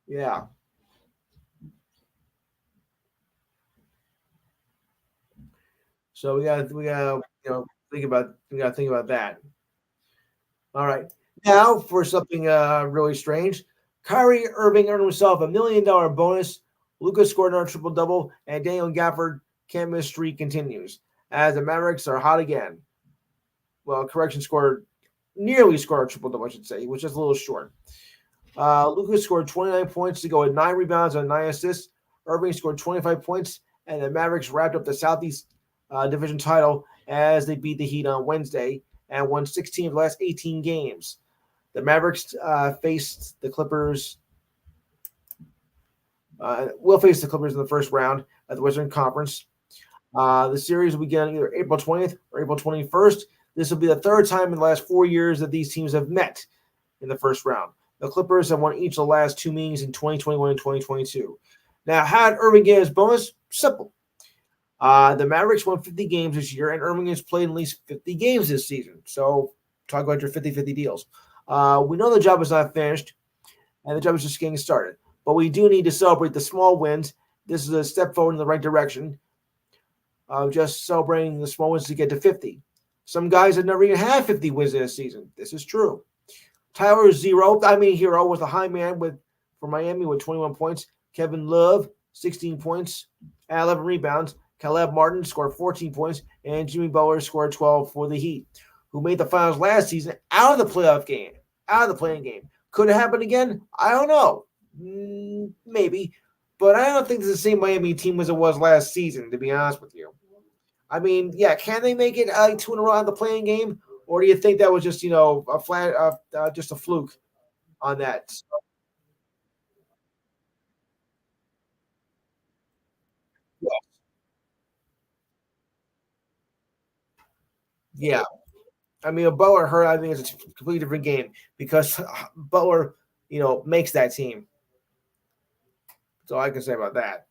Yeah. So we gotta think about that. All right. Now for something really strange. Kyrie Irving earned himself $1 million bonus. Lucas scored another triple double, and Daniel Gafford chemistry continues as the Mavericks are hot again. Well, correction, nearly scored a triple double, I should say, which is a little short. Lucas scored 29 points to go with 9 rebounds and 9 assists. Irving scored 25 points, and the Mavericks wrapped up the Southeast Division title as they beat the Heat on Wednesday and won 16 of the last 18 games. The Mavericks faced the Clippers. Will face the Clippers in the first round at the Western Conference. The series will begin either April 20th or April 21st. This will be the third time in the last 4 years that these teams have met in the first round. The Clippers have won each of the last two meetings in 2021 and 2022. Now, how did Irving get his bonus? Simple. The Mavericks won 50 games this year, and Irving has played at least 50 games this season. So, talk about your 50-50 deals. We know the job is not finished, and the job is just getting started. But we do need to celebrate the small wins. This is a step forward in the right direction of just celebrating the small wins to get to 50. Some guys have never even had 50 wins in a season. This is true. Tyler Hero was the high man for Miami with 21 points. Kevin Love, 16 points and 11 rebounds. Caleb Martin scored 14 points, and Jimmy Butler scored 12 for the Heat, who made the finals last season out of the playoff game, out of the playing game. Could it happen again? I don't know. Maybe. But I don't think it's the same Miami team as it was last season, to be honest with you. I mean, yeah, can they make it two in a row on the playing game? Or do you think that was just, a flat, just a fluke on that? Yeah. I mean, a Butler hurt, I think it's a completely different game because Butler, makes that team. That's all I can say about that.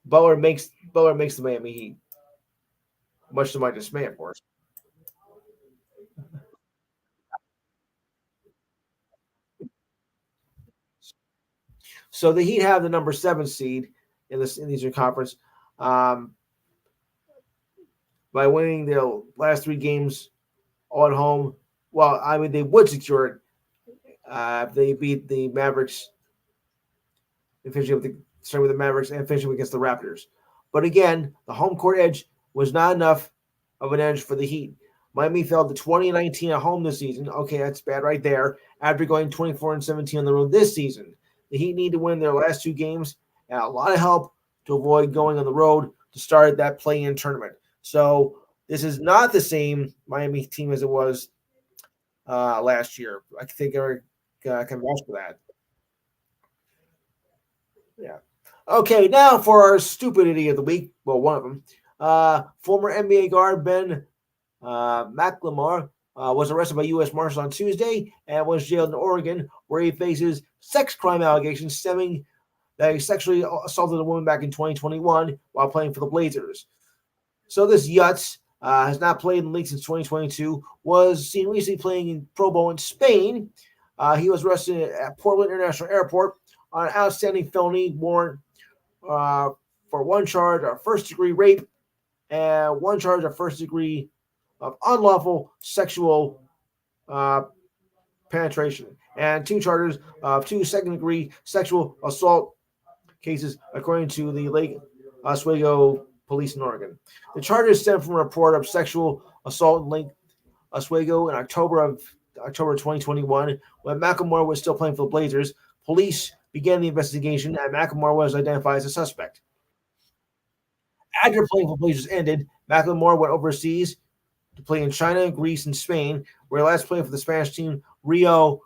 Butler makes the Miami Heat, much to my dismay, of course. So the Heat have the number 7 seed in the Eastern Conference um, by winning their last 3 games all at home. Well, I mean, they would secure it if they beat the Mavericks and starting with the Mavericks and finishing against the Raptors. But again, the home court edge was not enough of an edge for the Heat. Miami fell to 20-19 at home this season. Okay, that's bad right there. After going 24-17 on the road this season, the Heat need to win their last 2 games and a lot of help to avoid going on the road to start that play-in tournament. So this is not the same Miami team as it was last year. I think Eric can vouch for that. Yeah. Okay, now for our stupidity of the week. Well, one of them. Former NBA guard Ben McLemore was arrested by U.S. Marshals on Tuesday and was jailed in Oregon, where he faces sex crime allegations stemming that he sexually assaulted a woman back in 2021 while playing for the Blazers. So this Yutz has not played in the league since 2022, was seen recently playing in Pro Bowl in Spain. He was arrested at Portland International Airport on an outstanding felony warrant uh, for one charge of first degree rape and one charge of first degree of unlawful sexual uh, penetration, and two charges of two second degree sexual assault cases, according to the Lake Oswego police in Oregon. The charges stem from a report of sexual assault in Lake Oswego in October 2021, when McLemore was still playing for the Blazers. Police began the investigation, and McLemore was identified as a suspect. After playing for the Blazers ended, McLemore went overseas to play in China, Greece, and Spain, where he last played for the Spanish team Rio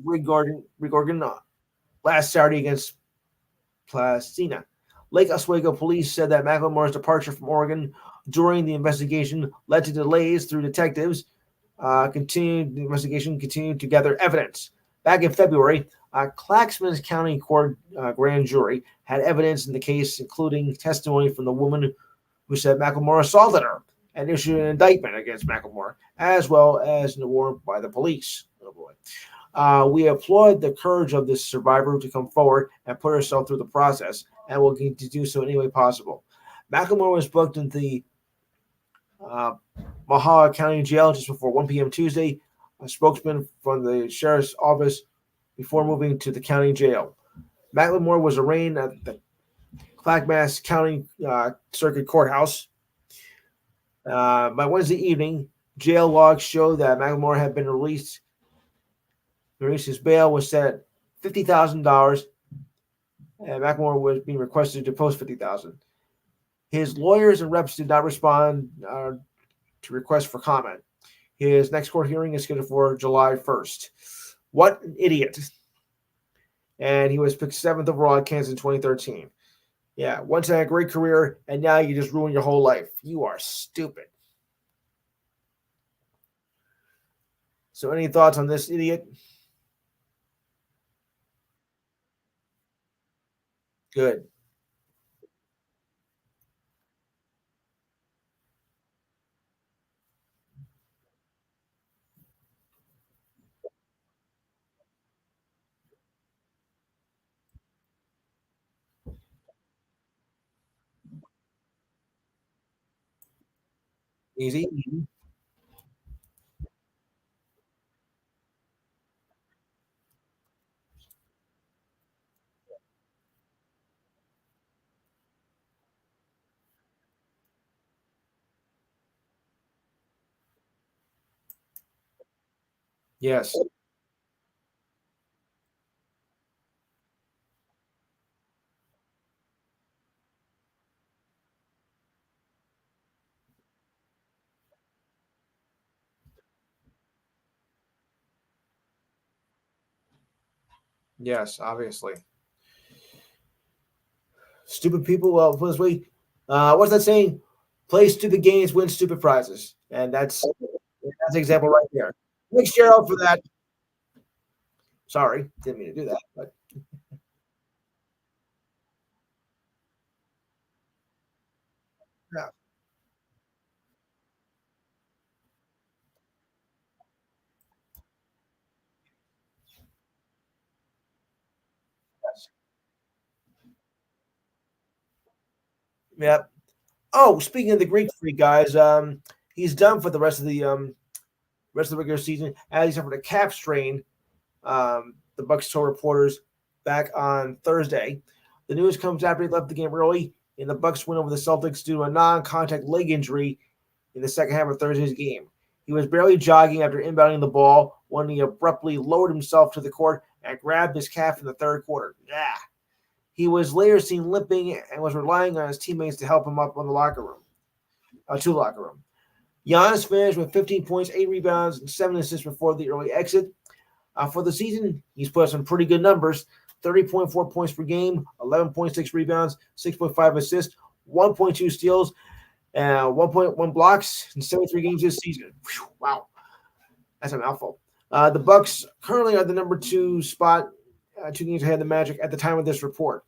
Rigorgan last Saturday against Placina. Lake Oswego police said that McLemore's departure from Oregon during the investigation led to delays through detectives. The investigation continued to gather evidence. Back in February, Clackamas County Court grand jury had evidence in the case, including testimony from the woman who said McLemore assaulted her, and issued an indictment against McLemore, as well as an warrant by the police. Oh boy. We applaud the courage of this survivor to come forward and put herself through the process, and will continue to do so any way possible. McLemore was booked into the uh, Mahawa County Jail just before 1 p.m. Tuesday. A spokesman from the sheriff's office before moving to the county jail. McLemore was arraigned at the Clackamas County Circuit Courthouse. By Wednesday evening, jail logs show that McLemore had been released. His bail was set at $50,000, and McLemore was being requested to post $50,000. His lawyers and reps did not respond to requests for comment. His next court hearing is scheduled for July 1st. What an idiot. And he was picked 7th overall at Kansas in 2013. Yeah, once had a great career, and now you just ruin your whole life. You are stupid. So, any thoughts on this idiot? Good. Easy. Yes. Yes, obviously. Stupid people, well, put this way, what's that saying? Play stupid games, win stupid prizes. And that's an example right there. Thanks, Gerald, for that. Sorry, didn't mean to do that. But yeah, yes. Yeah. Oh, speaking of the Greek Freak, guys, he's done for the rest of the regular season as he suffered a calf strain. The Bucks told reporters back on Thursday. The news comes after he left the game early, and the Bucks win over the Celtics due to a non-contact leg injury in the second half of Thursday's game. He was barely jogging after inbounding the ball when he abruptly lowered himself to the court and grabbed his calf in the third quarter. Yeah. He was later seen limping and was relying on his teammates to help him up on the locker room, to the locker room. Giannis finished with 15 points, 8 rebounds, and 7 assists before the early exit. For the season, he's put up some pretty good numbers: 30.4 points per game, 11.6 rebounds, 6.5 assists, 1.2 steals, 1.1 blocks in 73 games this season. Whew, wow, that's a mouthful. The Bucks currently are the number 2 spot, 2 games ahead of the Magic at the time of this report.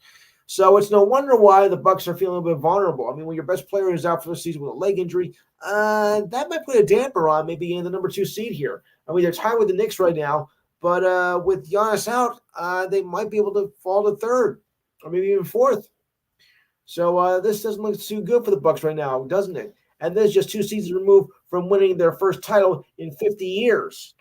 So it's no wonder why the Bucks are feeling a bit vulnerable. I mean, when your best player is out for the season with a leg injury, that might put a damper on maybe in the number 2 seed here. I mean, they're tied with the Knicks right now, but with Giannis out, they might be able to fall to third or maybe even fourth. So this doesn't look too good for the Bucks right now, doesn't it? And this is just 2 seasons removed from winning their first title in 50 years,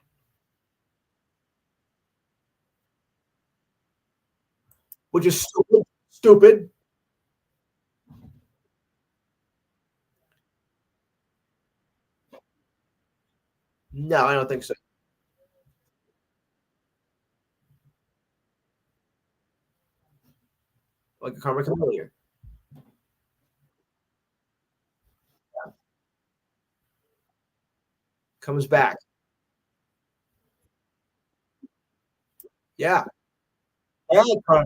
which is stupid. Stupid. No, I don't think so. Like a Carmen Camillier comes back. Yeah. And Karma.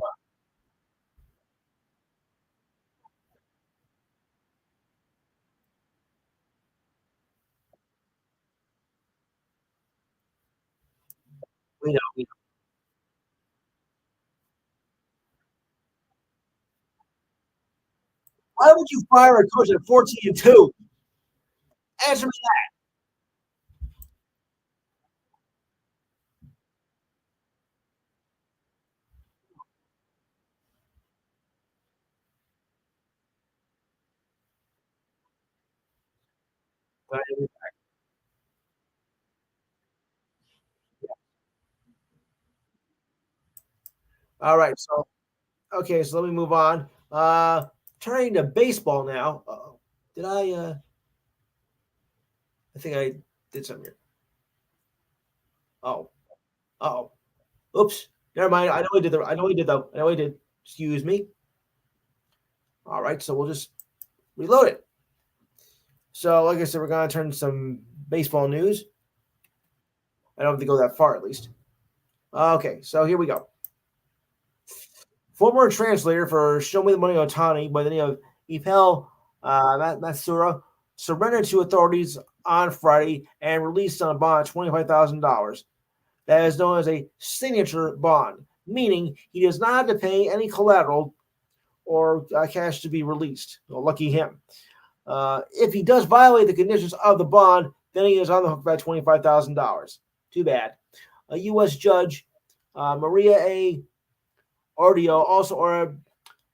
We know. Why would you fire a coach at 14-2? Answer me that. All right. So okay, so let me move on. Turning to baseball now. Did I I think I did something here. Oh, oh. Oops. Never mind. I know I did the I know I did though. I know I did. Excuse me. All right, so we'll just reload it. So, like I said, we're gonna turn to some baseball news. I don't have to go that far, at least. Okay, so here we go. Former translator for Show Me the Money Otani by the name of Ipel Matsura surrendered to authorities on Friday and released on a bond of $25,000. That is known as a signature bond, meaning he does not have to pay any collateral or cash to be released. Well, lucky him. If he does violate the conditions of the bond, then he is on the hook by $25,000. Too bad. A U.S. judge, Maria A. Ordio, also ordered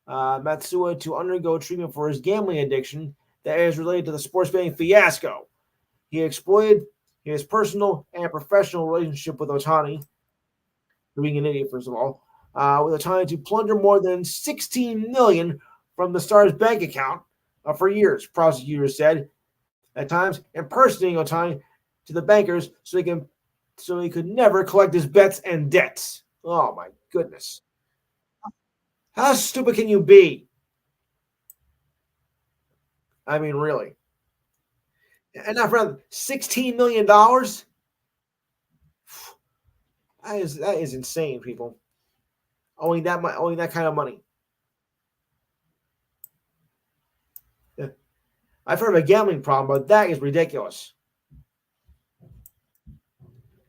Matsua to undergo treatment for his gambling addiction that is related to the sports betting fiasco. He exploited his personal and professional relationship with Otani, being an idiot, first of all, with Otani to plunder more than $16 million from the star's bank account for years, prosecutors said, at times impersonating Otani to the bankers so he could never collect his bets and debts. Oh my goodness. How stupid can you be? I mean, really. And not for $16 million? That is insane, people. Owing that kind of money. Yeah. I've heard of a gambling problem, but that is ridiculous.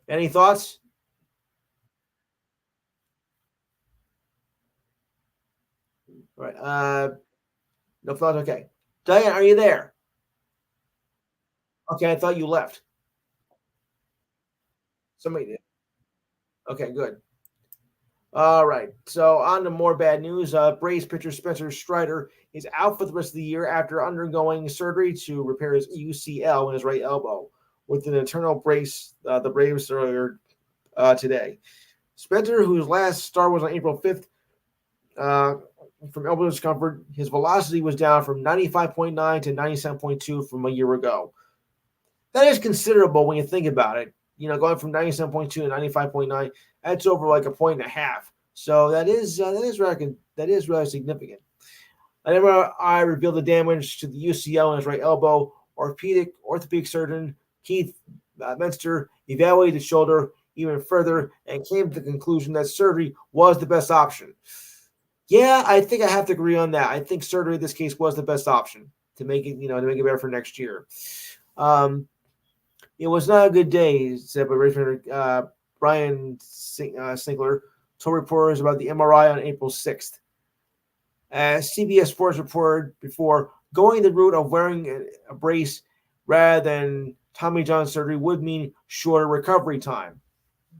Any thoughts? All right. No thoughts. Okay. Diane, are you there? Okay, I thought you left. Somebody did. Okay, good. All right. So on to more bad news. Braves pitcher Spencer Strider is out for the rest of the year after undergoing surgery to repair his UCL in his right elbow with an internal brace. The Braves earlier today. Spencer, whose last start was on April 5th, from elbow discomfort, his velocity was down from 95.9 to 97.2 from a year ago. That is considerable when you think about it. Going from 97.2 to 95.9, that's over like a point and a half. So that is really significant. An MRI revealed the damage to the UCL in his right elbow. Orthopedic surgeon Keith Menster evaluated the shoulder even further and came to the conclusion that surgery was the best option. Yeah, I think I have to agree on that. I think surgery in this case was the best option to make it better for next year. It was not a good day, said Brian Sinkler told reporters about the MRI on April 6th. As CBS Sports reported before, going the route of wearing a brace rather than Tommy John surgery would mean shorter recovery time.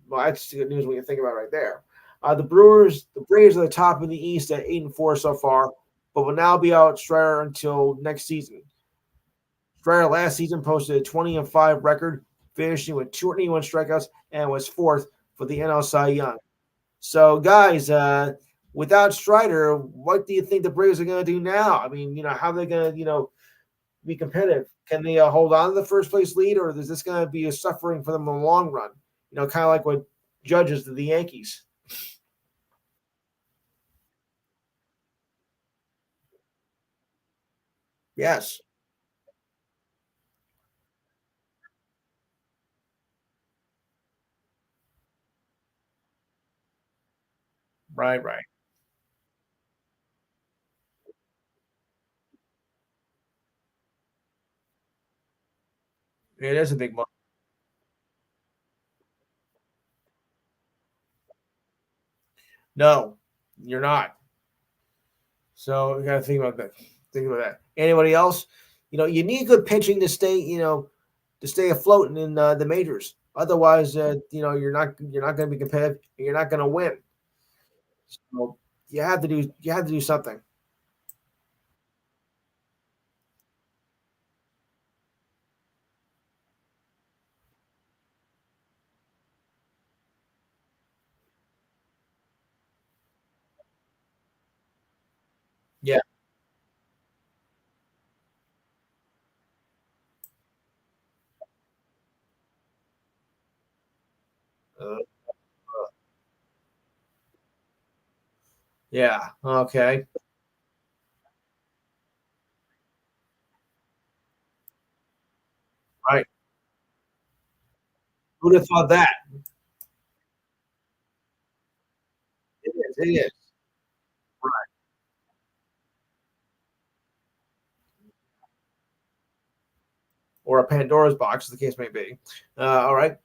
Well, that's good news when you think about it right there. The Braves are the top in the East at 8-4 so far, but will now be out Strider until next season. Strider last season posted a 20-5 record, finishing with 281 strikeouts and was fourth for the NL Cy Young. So, guys, without Strider, what do you think the Braves are going to do now? I mean, how are they going to, be competitive? Can they hold on to the first place lead, or is this going to be a suffering for them in the long run? Kind of like what Judges to the Yankees. Yes. Right, right. It is a big one. No, you're not. So you got to think about that. Think about that. Anybody else? You need good pitching to stay. To stay afloat in the majors. Otherwise, you're not going to be competitive. And you're not going to win. So you have to do something. Yeah. Uh, yeah. Okay. Right. Who'd have thought that? It is. It is. Right. Or a Pandora's box, as the case may be. All right.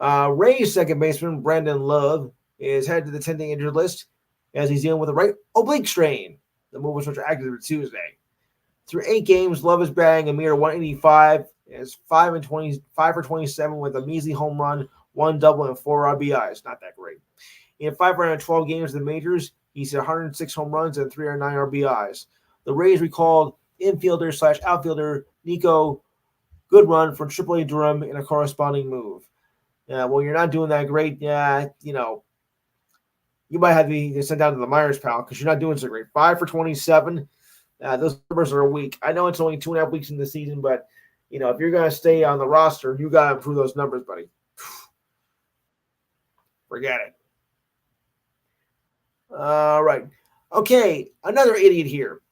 Uh, Ray's second baseman, Brandon Love, is headed to the 10-day injured list as he's dealing with a right oblique strain. The move was retroactive to Tuesday. Through 8 games, Love is batting a mere 185, is 5 for 27 with a measly home run, one double, and four RBIs. Not that great. In 512 games in the majors, he's hit 106 home runs and 309 RBIs. The Rays recalled infielder slash outfielder Nico Goodrun from AAA Durham in a corresponding move. Well, you're not doing that great. Yeah, you might have to be sent down to the Myers pal because you're not doing so great. 5 for 27. Those numbers are weak. I know it's only 2.5 weeks in the season, but if you're going to stay on the roster, you got to improve those numbers, buddy. Forget it. All right. Okay, another idiot here.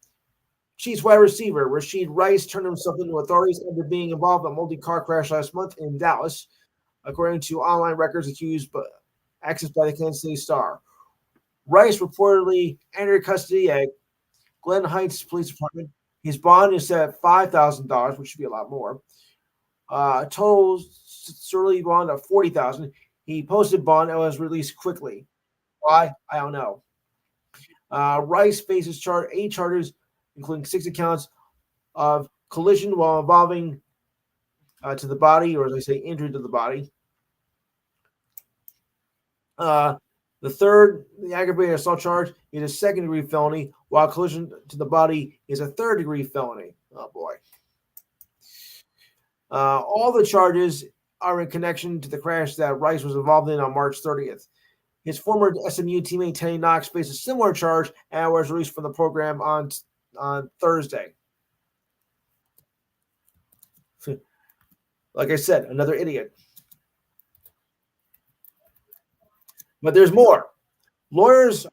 Chiefs wide receiver Rashid Rice turned himself into authorities after being involved in a multi-car crash last month in Dallas, according to online records accessed by the Kansas City Star. Rice reportedly entered custody at Glen Heights Police Department. His bond is set at $5,000, which should be a lot more. Total surly bond of 40,000. He posted bond and was released quickly. Why? I don't know. Rice faces 8 charges, including 6 accounts of collision while involving to the body, or as I say, injury to the body. Uh, the aggravated assault charge, is a second-degree felony, while collision to the body is a third-degree felony. Oh boy! All the charges are in connection to the crash that Rice was involved in on March 30th. His former SMU teammate Teddy Knox faced a similar charge and was released from the program on Thursday. Like I said, another idiot. But there's more. Lawyers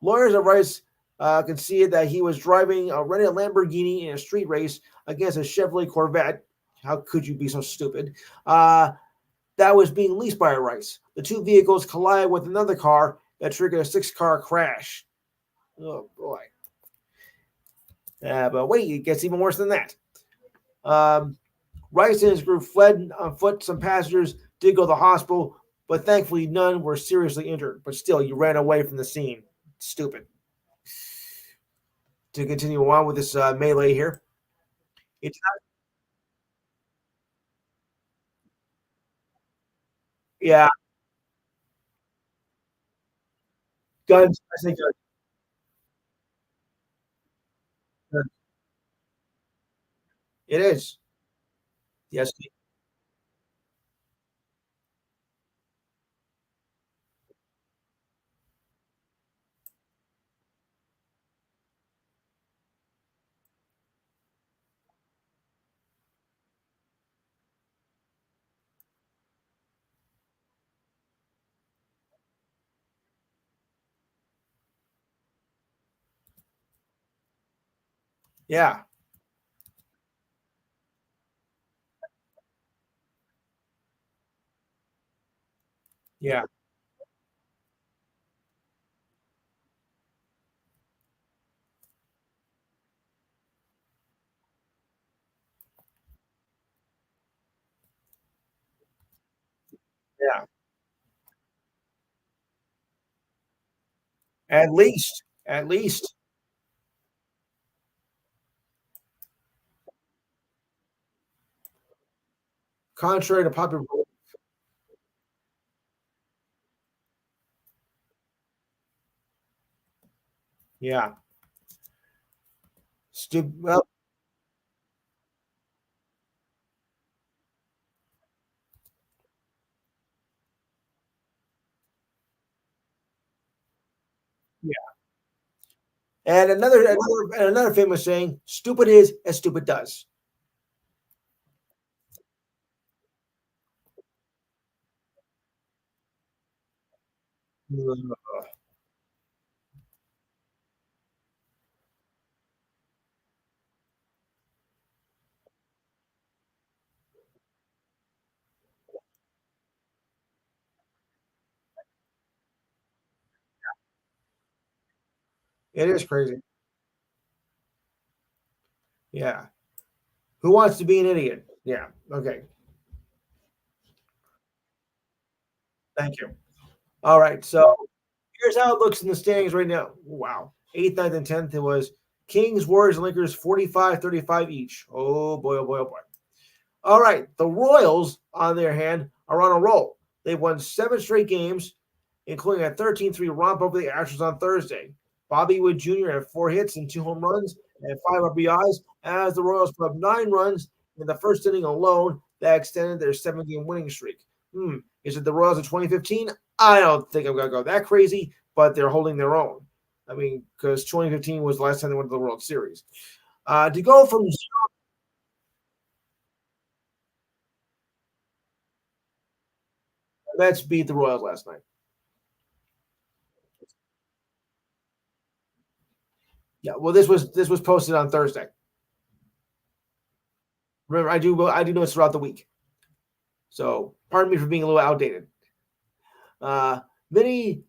Lawyers of Rice conceded that he was driving a rented Lamborghini in a street race against a Chevrolet Corvette. How could you be so stupid? That was being leased by Rice. The two vehicles collided with another car that triggered a 6-car crash. Oh boy! But wait, it gets even worse than that. Um, Rice and his group fled on foot. Some passengers did go to the hospital, but thankfully none were seriously injured. But still, you ran away from the scene. Stupid. To continue on with this melee here, it's yeah, Guns. I say guns. It is. Yes. Yeah. Yeah. Yeah. At least. At least. Contrary to popular belief. Yeah. Well, yeah. And another famous saying: "Stupid is as stupid does." Ugh. It is crazy. Yeah. Who wants to be an idiot? Yeah. Okay. Thank you. All right. So here's how it looks in the standings right now. Wow. Eighth, ninth, and tenth. It was Kings, Warriors, and Lakers 45-35 each. Oh boy, oh boy, oh boy. All right. The Royals, on their hand, are on a roll. They've won seven straight games, including a 13-3 romp over the Astros on Thursday. Bobby Wood Jr. had four hits and two home runs and five RBIs as the Royals put up 9 runs in the first inning alone that extended their 7-game winning streak. Is it the Royals of 2015? I don't think I'm going to go that crazy, but they're holding their own. I mean, because 2015 was the last time they went to the World Series. To go from Mets beat the Royals last night. Yeah, well, this was posted on Thursday. Remember, I do know it's throughout the week, so pardon me for being a little outdated. Uh, Vinny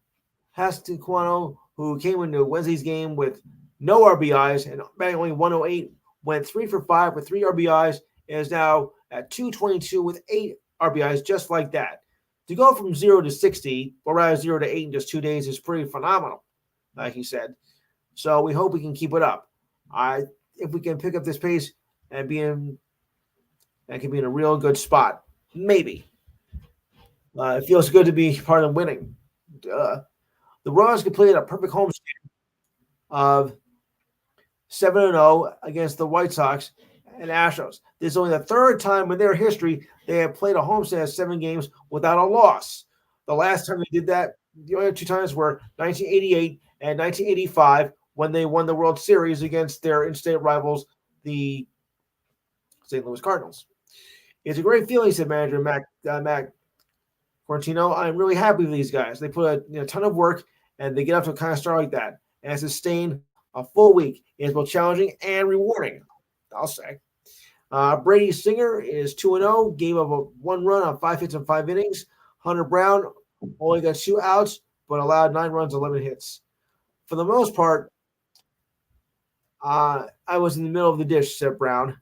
Hastaquano, who came into Wednesday's game with no RBIs and batting only 108, went 3 for 5 with three RBIs and is now at 222 with eight RBIs, just like that. To go from 0 to 60, or rather 0 to 8 in just 2 days, is pretty phenomenal, like he said. So we hope we can keep it up. If we can pick up this pace and that can be in a real good spot, maybe. It feels good to be part of winning. The Royals completed a perfect home of 7-0 against the White Sox and Astros. This is only the third time in their history they have played a homestand of 7 games without a loss. The last time they did that, the only two times were 1988 and 1985 when they won the World Series against their in-state rivals, the St. Louis Cardinals. It's a great feeling, said manager Mac Cortino. I'm really happy with these guys. They put a ton of work and they get off to a kind of start like that and sustain a full week. It's both challenging and rewarding, I'll say. Brady Singer is 2-0, gave up a 1 run on 5 hits in 5 innings. Hunter Brown only got 2 outs, but allowed 9 runs, 11 hits. For the most part, I was in the middle of the dish, said Brown.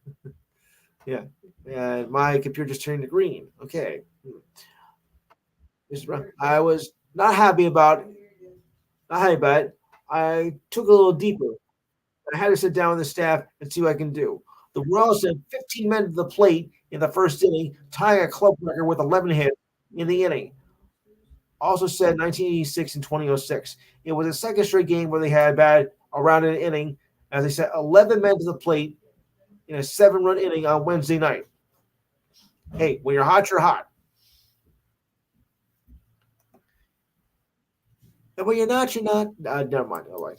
Yeah. And my computer just turned to green. Okay. Mr. Brown. I was not happy about it. I took a little deeper. I had to sit down with the staff and see what I can do. The Royals had 15 men to the plate in the first inning, tying a club record with 11 hits in the inning. also said 1986 and 2006. It was a second straight game where they had bad around an inning, as they set 11 men to the plate in a 7-run inning on Wednesday night. Hey, when you're hot, you're hot. And when you're not, you're not. Never mind. Oh, like,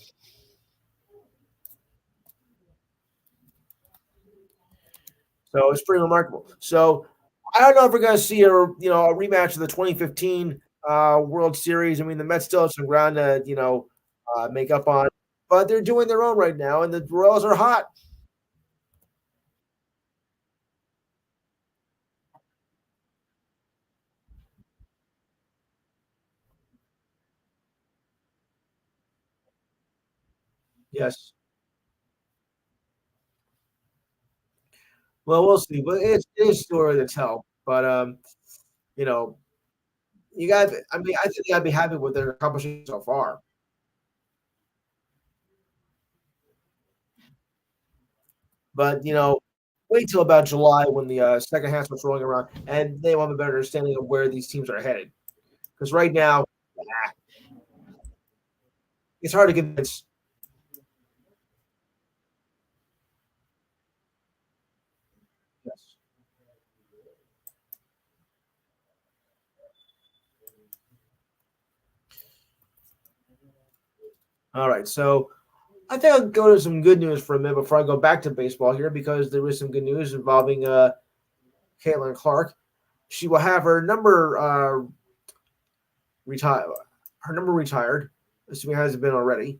so it's pretty remarkable. So I don't know if we're going to see a rematch of the 2015 World Series. I mean, the Mets still have some ground to make up on, but they're doing their own right now, and the Royals are hot. Yes. Well, we'll see, but it's too early to tell. But you know, you got. I mean, I think you got to be happy with their accomplishments so far. But wait till about July when the second half starts rolling around, and they will have a better understanding of where these teams are headed. Because right now, it's hard to convince. Yes. All right, so I think I'll go to some good news for a minute before I go back to baseball here because there is some good news involving Caitlin Clark. She will have her number retired. Her number retired, assuming it hasn't been already.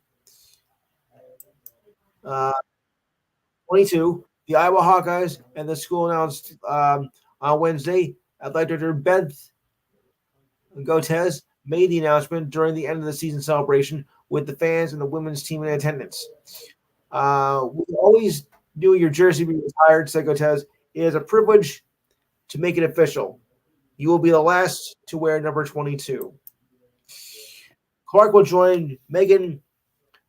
22. The Iowa Hawkeyes and the school announced on Wednesday athletic director Beth Gotez made the announcement during the end of the season celebration with the fans and the women's team in attendance. We always knew your jersey would be retired, said Gotez. It is a privilege to make it official. You will be the last to wear number 22. Clark will join Megan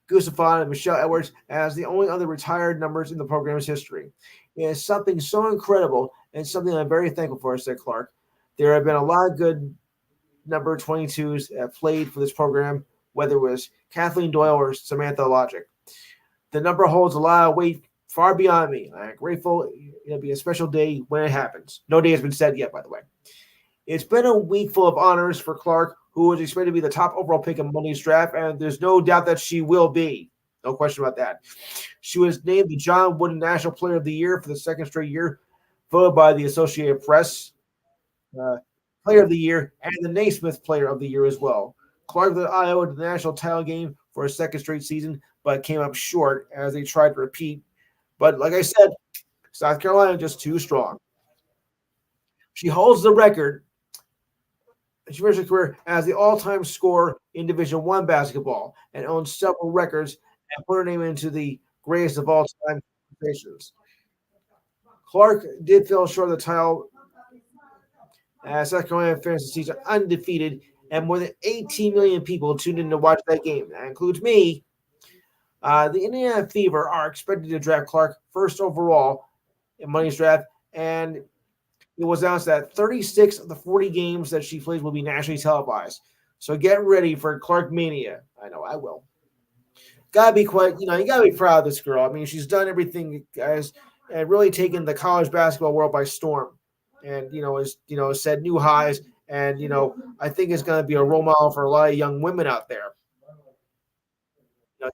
Gustafson and Michelle Edwards as the only other retired numbers in the program's history. It is something so incredible and something I'm very thankful for, said Clark. There have been a lot of good number 22s that played for this program, whether it was Kathleen Doyle or Samantha Logic. The number holds a lot of weight far beyond me. I'm grateful it'll be a special day when it happens. No day has been set yet, by the way. It's been a week full of honors for Clark, who was expected to be the top overall pick in Monday's draft, and there's no doubt that she will be. No question about that. She was named the John Wooden National Player of the Year for the second straight year, voted by the Associated Press uh, Player of the Year and the Naismith Player of the Year as well. Clark led Iowa to the national title game for a second straight season, but came up short as they tried to repeat. But like I said, South Carolina just too strong. She holds the record she finished her career as the all-time scorer in Division One basketball and owns several records and put her name into the greatest of all time conversations. Clark did fall short of the title as South Carolina finished the season undefeated, and more than 18 million people tuned in to watch that game. That includes me. The Indiana Fever are expected to draft Clark first overall in Monday's draft, and it was announced that 36 of the 40 games that she plays will be nationally televised. So get ready for Clark Mania. I know I will. Gotta be quite, you gotta be proud of this girl. I mean, she's done everything, guys, and really taken the college basketball world by storm. And has set new highs. And I think it's gonna be a role model for a lot of young women out there. You know,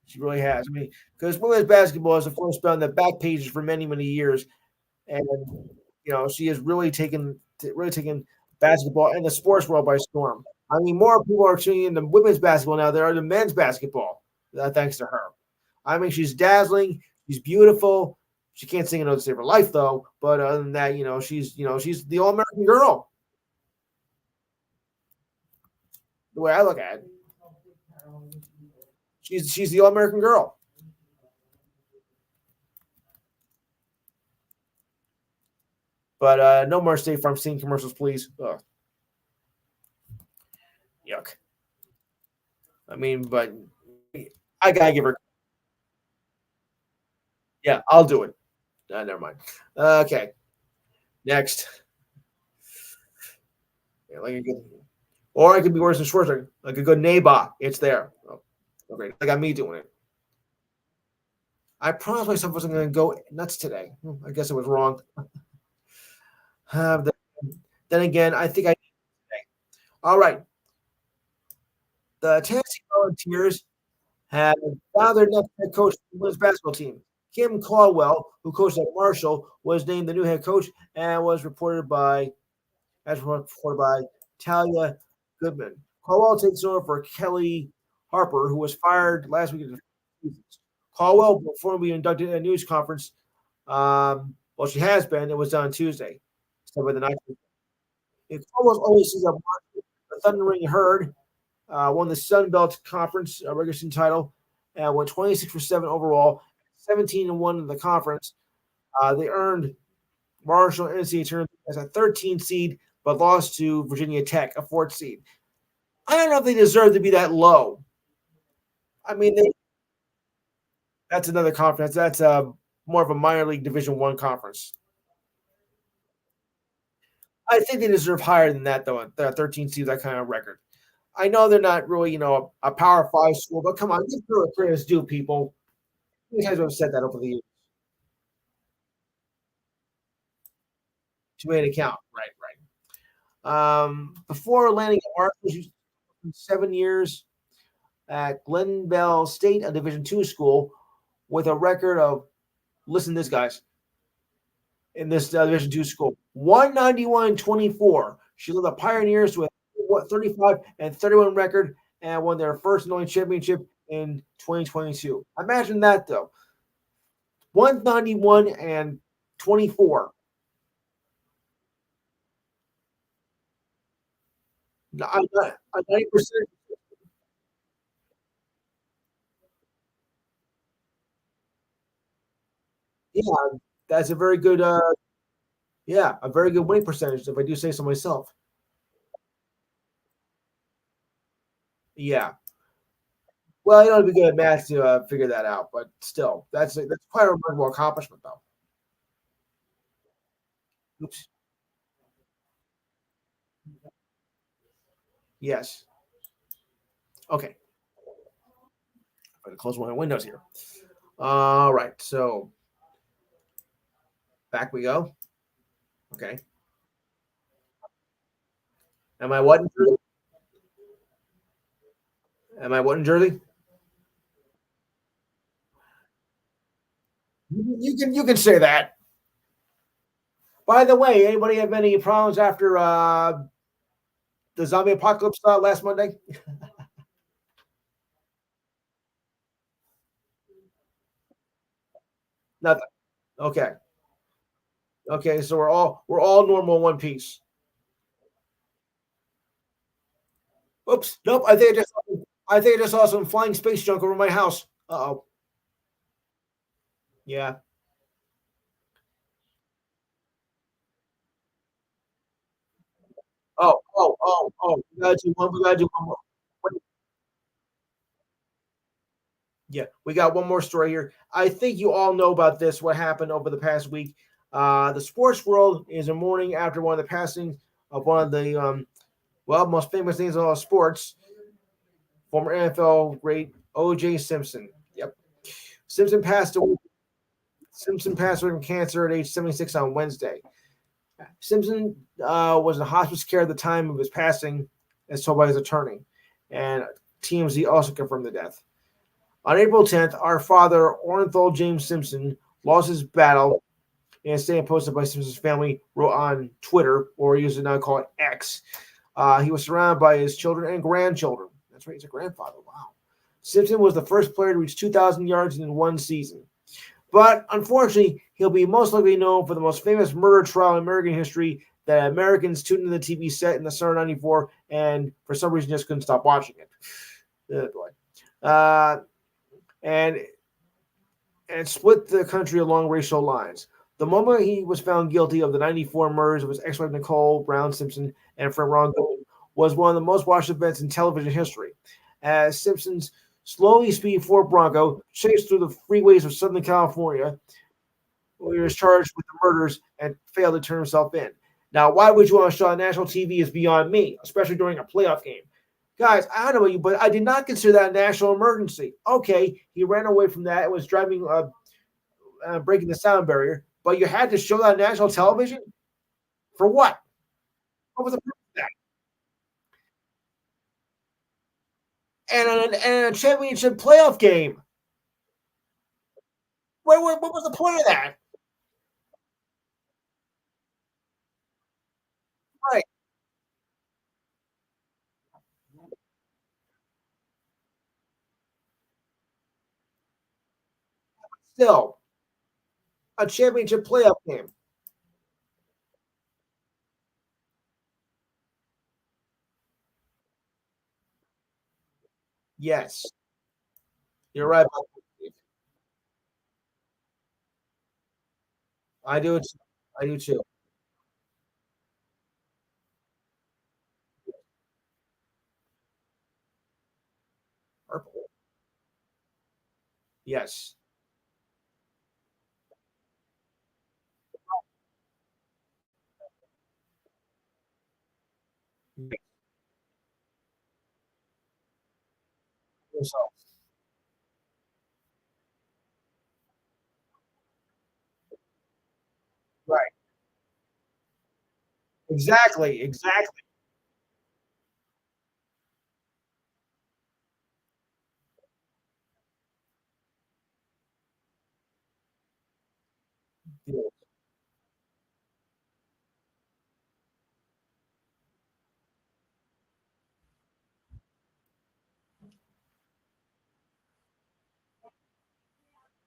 she really has. I mean, because women's basketball has, of course, been on the back pages for many, many years, and she has really taken basketball and the sports world by storm. I mean, more people are tuning into women's basketball now than are the men's basketball, thanks to her. I mean, she's dazzling. She's beautiful. She can't sing a note to save her life, though. But other than that, she's the all American girl. The way I look at it, she's the all American girl. But no more State Farm scene commercials, please. Ugh, yuck. I mean, but I gotta give her. Yeah, I'll do it. Never mind. Okay, next. Yeah, like a good, or I could be worse than Schwarzenegger, like a good neighbor. It's there. Oh, okay, I got me doing it. I promised myself I wasn't going to go nuts today. I guess I was wrong. Then, then again, I think I. All right, the Tennessee Volunteers have found their next head coach for the women's basketball team. Kim Caldwell, who coached at Marshall, was named the new head coach and was reported by Talia Goodman. Caldwell takes over for Kelly Harper, who was fired last week. Caldwell, before we inducted in a news conference, well, she has been. It was done Tuesday. So by the night, it almost always sees a the Thundering Herd won the Sun Belt Conference regular season title and went 26 for 7 overall, 17 and 1 in the conference. They earned Marshall NCAA tournament as a 13 seed, but lost to Virginia Tech, a 4th seed. I don't know if they deserve to be that low. I mean, that's another conference. That's more of a minor league Division One conference. I think they deserve higher than that, though. The 13 seed, that kind of record. I know they're not really, a Power Five school, but come on, give credit due, people. You guys have said that over the years. To make an account, right. Before landing at Marshall, 7 years at Glenville State, a Division two school, with a record of, listen to this, guys, in this Division two school, 191-24. She led the Pioneers to a 35 and 31 record and won their first and only championship in 2022. Imagine that, though. 191 and 24. 90%. Yeah, that's a very good, yeah, a very good winning percentage, if I do say so myself. Yeah. Well, you don't have to be good at math to figure that out, but still, that's quite a remarkable accomplishment, though. Oops. Yes. Okay. I'm going to close one of the windows here. All right. So back we go. Okay. Am I what in Jersey? Am I what in Jersey? You can say that. By the way, anybody have any problems after the zombie apocalypse last Monday? Nothing. Okay. Okay. So we're all normal in one piece. Oops. Nope. I think I just saw some flying space junk over my house. Uh-oh. Yeah. Oh. We gotta do one more. Yeah, we got one more story here. I think you all know about this, what happened over the past week. The sports world is in mourning after one of the passing of one of the most famous names of all sports, former NFL great O.J. Simpson. Yep. Simpson passed away. Simpson passed away from cancer at age 76 on Wednesday. Simpson was in hospice care at the time of his passing, as told by his attorney. And TMZ also confirmed the death. On April 10th, our father, Orenthal James Simpson, lost his battle in a statement posted by Simpson's family, wrote on Twitter, or he used to now call it X. He was surrounded by his children and grandchildren. That's right, he's a grandfather. Wow. Simpson was the first player to reach 2,000 yards in one season. But unfortunately, he'll be most likely known for the most famous murder trial in American history that Americans tuned into the TV set in the summer of '94 and for some reason just couldn't stop watching it. Oh, boy. And split the country along racial lines. The moment he was found guilty of the '94 murders of his ex-wife Nicole Brown Simpson and friend Ron Goldman was one of the most watched events in television history, as Simpson's slowly speed Ford Bronco chased through the freeways of Southern California, where he was charged with the murders and failed to turn himself in. Now, why would you want to show on national TV is beyond me, especially during a playoff game. Guys, I don't know about you, but I did not consider that a national emergency. Okay, he ran away from that and was driving, breaking the sound barrier, but you had to show that on national television for what? What was the purpose of that? And a championship playoff game. What was the point of that? Right. Still, a championship playoff game. Yes, you're right about that. I do. I do too. Purple. Yes. So, right. Exactly. Exactly. Yeah.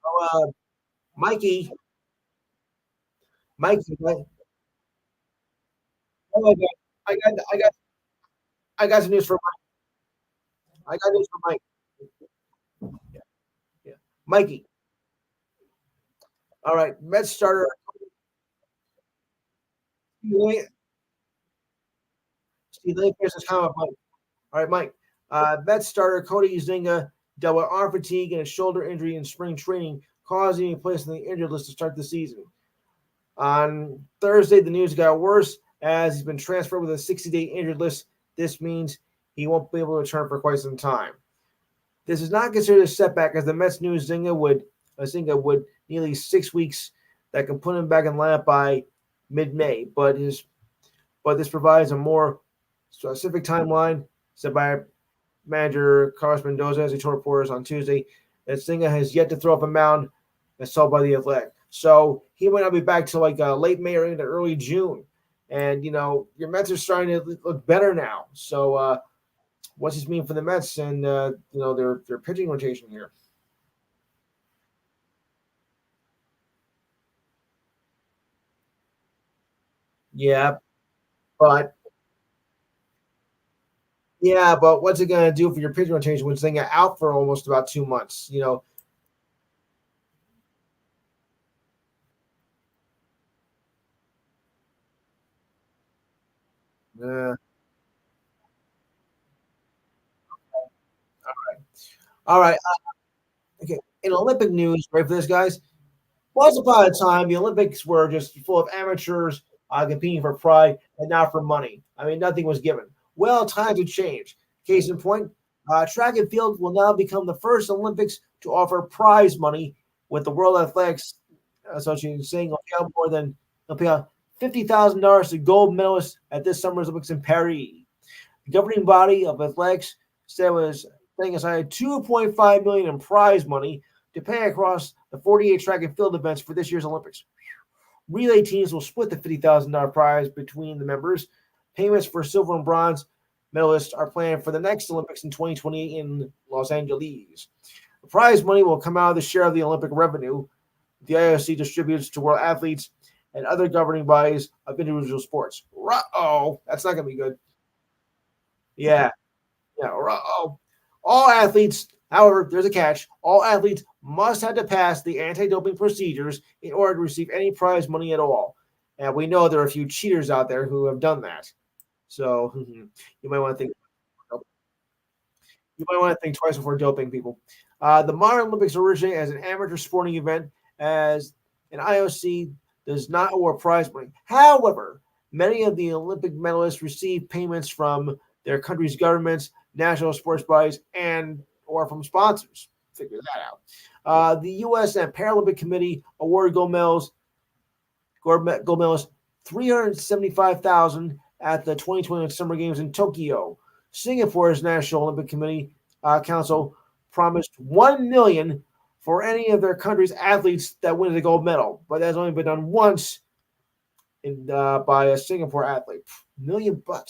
So, Mikey, Mikey, oh my God. I got some news for Mike. I got news for Mike. Yeah. Yeah. Mikey. All right. Mets starter. Steve Lane finished his comment. Mike. All right, Mike. Mets starter Cody Zinga dealt with arm fatigue and a shoulder injury in spring training, causing him to be placed on the injured list to start the season. On Thursday, the news got worse as he's been transferred with a 60-day injured list. This means he won't be able to return for quite some time. This is not considered a setback as the Mets knew Zinga would nearly 6 weeks that can put him back in lineup by mid-May, but this provides a more specific timeline set by manager Carlos Mendoza as he told reporters on Tuesday that Zinga has yet to throw up a mound as told by the Athletic. So he might not be back till like late May or into early June. And your Mets are starting to look better now. So what's this mean for the Mets and their pitching rotation here? Yeah, but what's it gonna do for your pitching rotation when Zinga out for almost about 2 months? Uh, all right. Okay. In Olympic news, right for this, guys. Once upon a time, the Olympics were just full of amateurs competing for pride and not for money. I mean, nothing was given. Well, times have changed. Case in point, track and field will now become the first Olympics to offer prize money, with the World Athletics Association saying they'll pay out $50,000 to gold medalists at this summer's Olympics in Paris. The governing body of athletics said it was setting aside 2.5 million in prize money to pay across the 48 track and field events for this year's Olympics. Relay teams will split the $50,000 prize between the members. Payments for silver and bronze medalists are planned for the next Olympics in 2028 in Los Angeles. The prize money will come out of the share of the Olympic revenue the IOC distributes to world athletes and other governing bodies of individual sports. Uh-oh, that's not going to be good. Yeah, yeah. Uh-oh. All athletes, however, there's a catch. All athletes must have to pass the anti-doping procedures in order to receive any prize money at all. And we know there are a few cheaters out there who have done that. So you might want to think. You might want to think twice before doping people. The modern Olympics originated as an amateur sporting event, as an IOC does not award prize money. However, many of the Olympic medalists receive payments from their country's governments, national sports bodies, and or from sponsors. Figure that out. The U.S. and Paralympic Committee awarded gold medalists 375,000 at the 2020 Summer Games in Tokyo. Singapore's National Olympic Committee Council promised 1 million for any of their country's athletes that win the gold medal, but that's only been done once by a Singapore athlete. $1 million. Wow.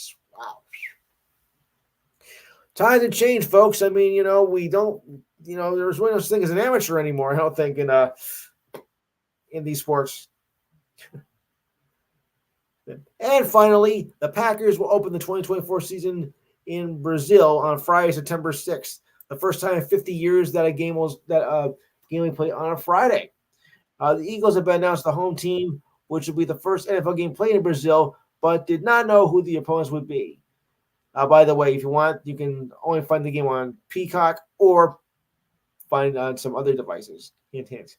Times have changed, folks. I mean, we don't, there's no such thing as an amateur anymore. I don't think in these sports. And finally, the Packers will open the 2024 season in Brazil on Friday, September 6th. The first time in 50 years that a game will be played on a Friday. The Eagles have been announced the home team, which will be the first NFL game played in Brazil, but did not know who the opponents would be. By the way, if you want, you can only find the game on Peacock or find on some other devices. Hint, hint.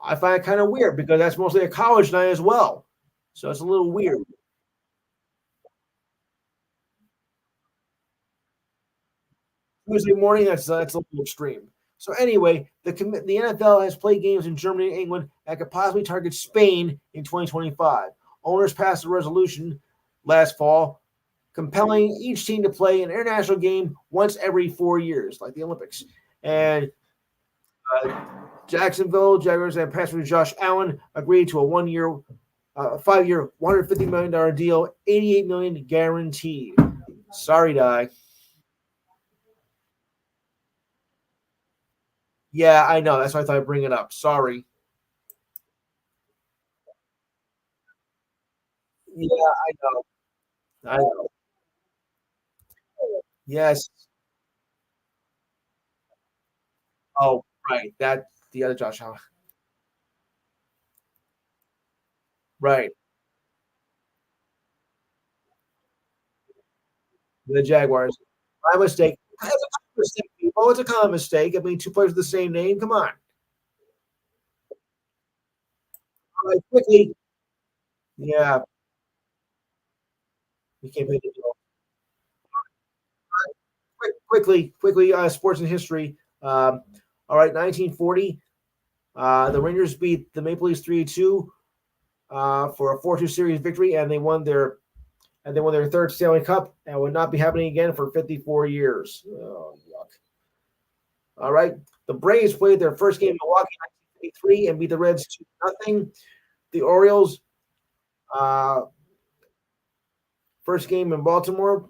I find it kind of weird because that's mostly a college night as well. So it's a little weird. Tuesday morning, that's a little extreme. So anyway, the NFL has played games in Germany and England that could possibly target Spain in 2025. Owners passed a resolution last fall compelling each team to play an international game once every 4 years, like the Olympics. And Jacksonville Jaguars and passer Josh Allen agreed to a 5-year, $150 million deal, $88 million guaranteed. Sorry, Di. Yeah, I know. That's why I thought I'd bring it up. Sorry. Yeah, I know. I know. Yes. Oh, right. That the other Josh Allen. Right. The Jaguars. My mistake. It's a common mistake, people. It's a common mistake. I mean, two players with the same name. Come on. All right, quickly. Yeah, we can't make it. Quickly, sports and history. All right, 1940, the Rangers beat the Maple Leafs 3-2 for a 4-2 series victory, and they won their third Stanley Cup, and would not be happening again for 54 years. Oh, yuck. All right, the Braves played their first game in Milwaukee in 1953 and beat the Reds 2-0. The Orioles, uh, first game in Baltimore,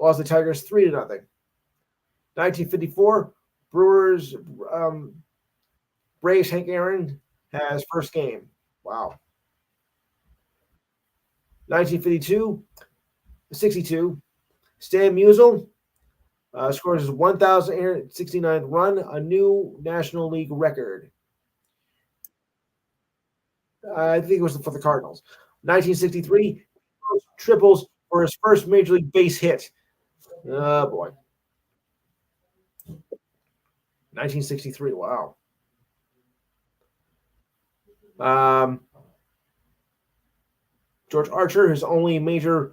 lost the Tigers 3-0. 1954, Brewers Braves Hank Aaron has first game. Wow. 1952, 62, Stan Musial scores his 1,869th run, a new National League record. I think it was for the Cardinals. 1963, triples for his first Major League base hit. Oh, boy. 1963, wow. George Archer, his only major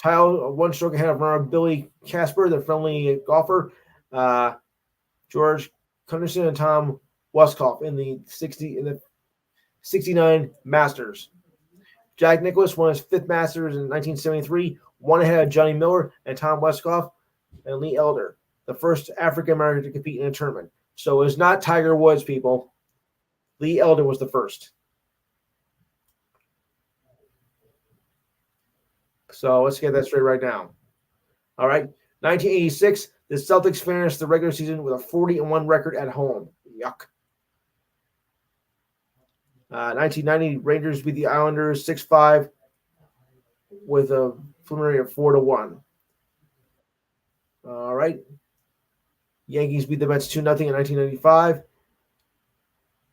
title, one stroke ahead of Billy Casper, the friendly golfer. George Gunderson and Tom Westhoff in the 69 Masters. Jack Nicklaus won his fifth Masters in 1973, one ahead of Johnny Miller and Tom Westhoff and Lee Elder, the first African American to compete in a tournament. So it's not Tiger Woods, people. Lee Elder was the first. So let's get that straight right now. All right. 1986, the Celtics finished the regular season with a 40-1 record at home. Yuck. 1990, Rangers beat the Islanders 6-5 with a preliminary of 4-1. All right. Yankees beat the Mets 2-0 in 1995.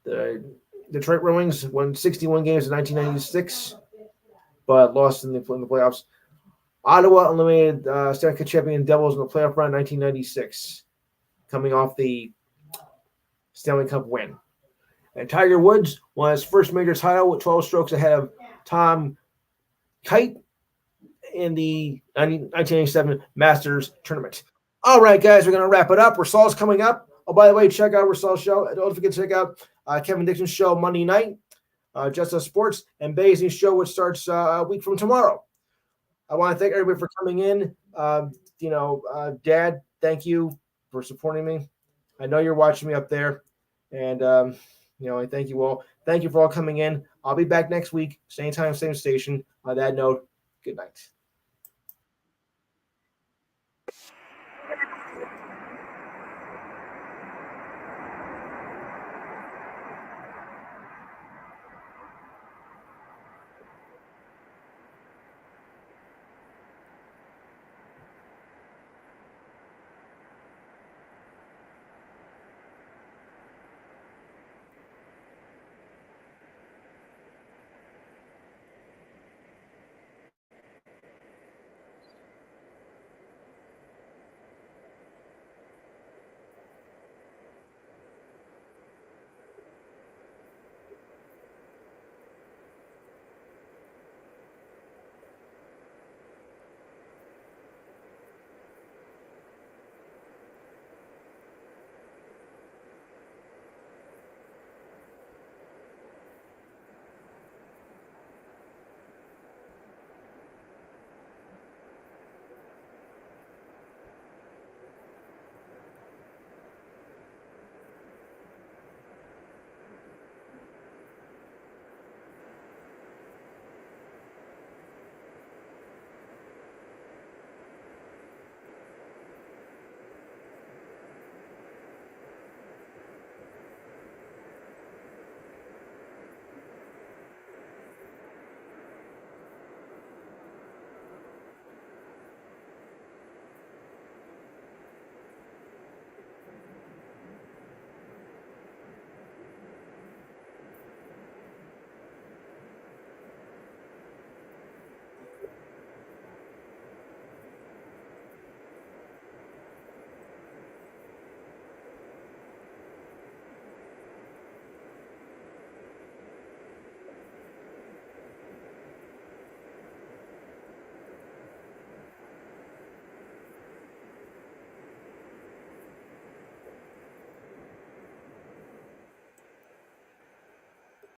The Detroit Red Wings won 61 games in 1996. but lost in the playoffs. Ottawa eliminated Stanley Cup champion Devils in the playoff run in 1996, coming off the Stanley Cup win. And Tiger Woods won his first major title with 12 strokes ahead of Tom Kite in the 1987 Masters tournament. All right, guys, we're going to wrap it up. Rasul's coming up. Oh, by the way, check out Rasul's show. Don't forget to check out Kevin Dixon's show Monday night, Just Us Sports, and Basin's show, which starts a week from tomorrow. I want to thank everybody for coming in. Dad, thank you for supporting me. I know you're watching me up there, and I thank you all. Thank you for all coming in. I'll be back next week, same time, same station. On that note, good night.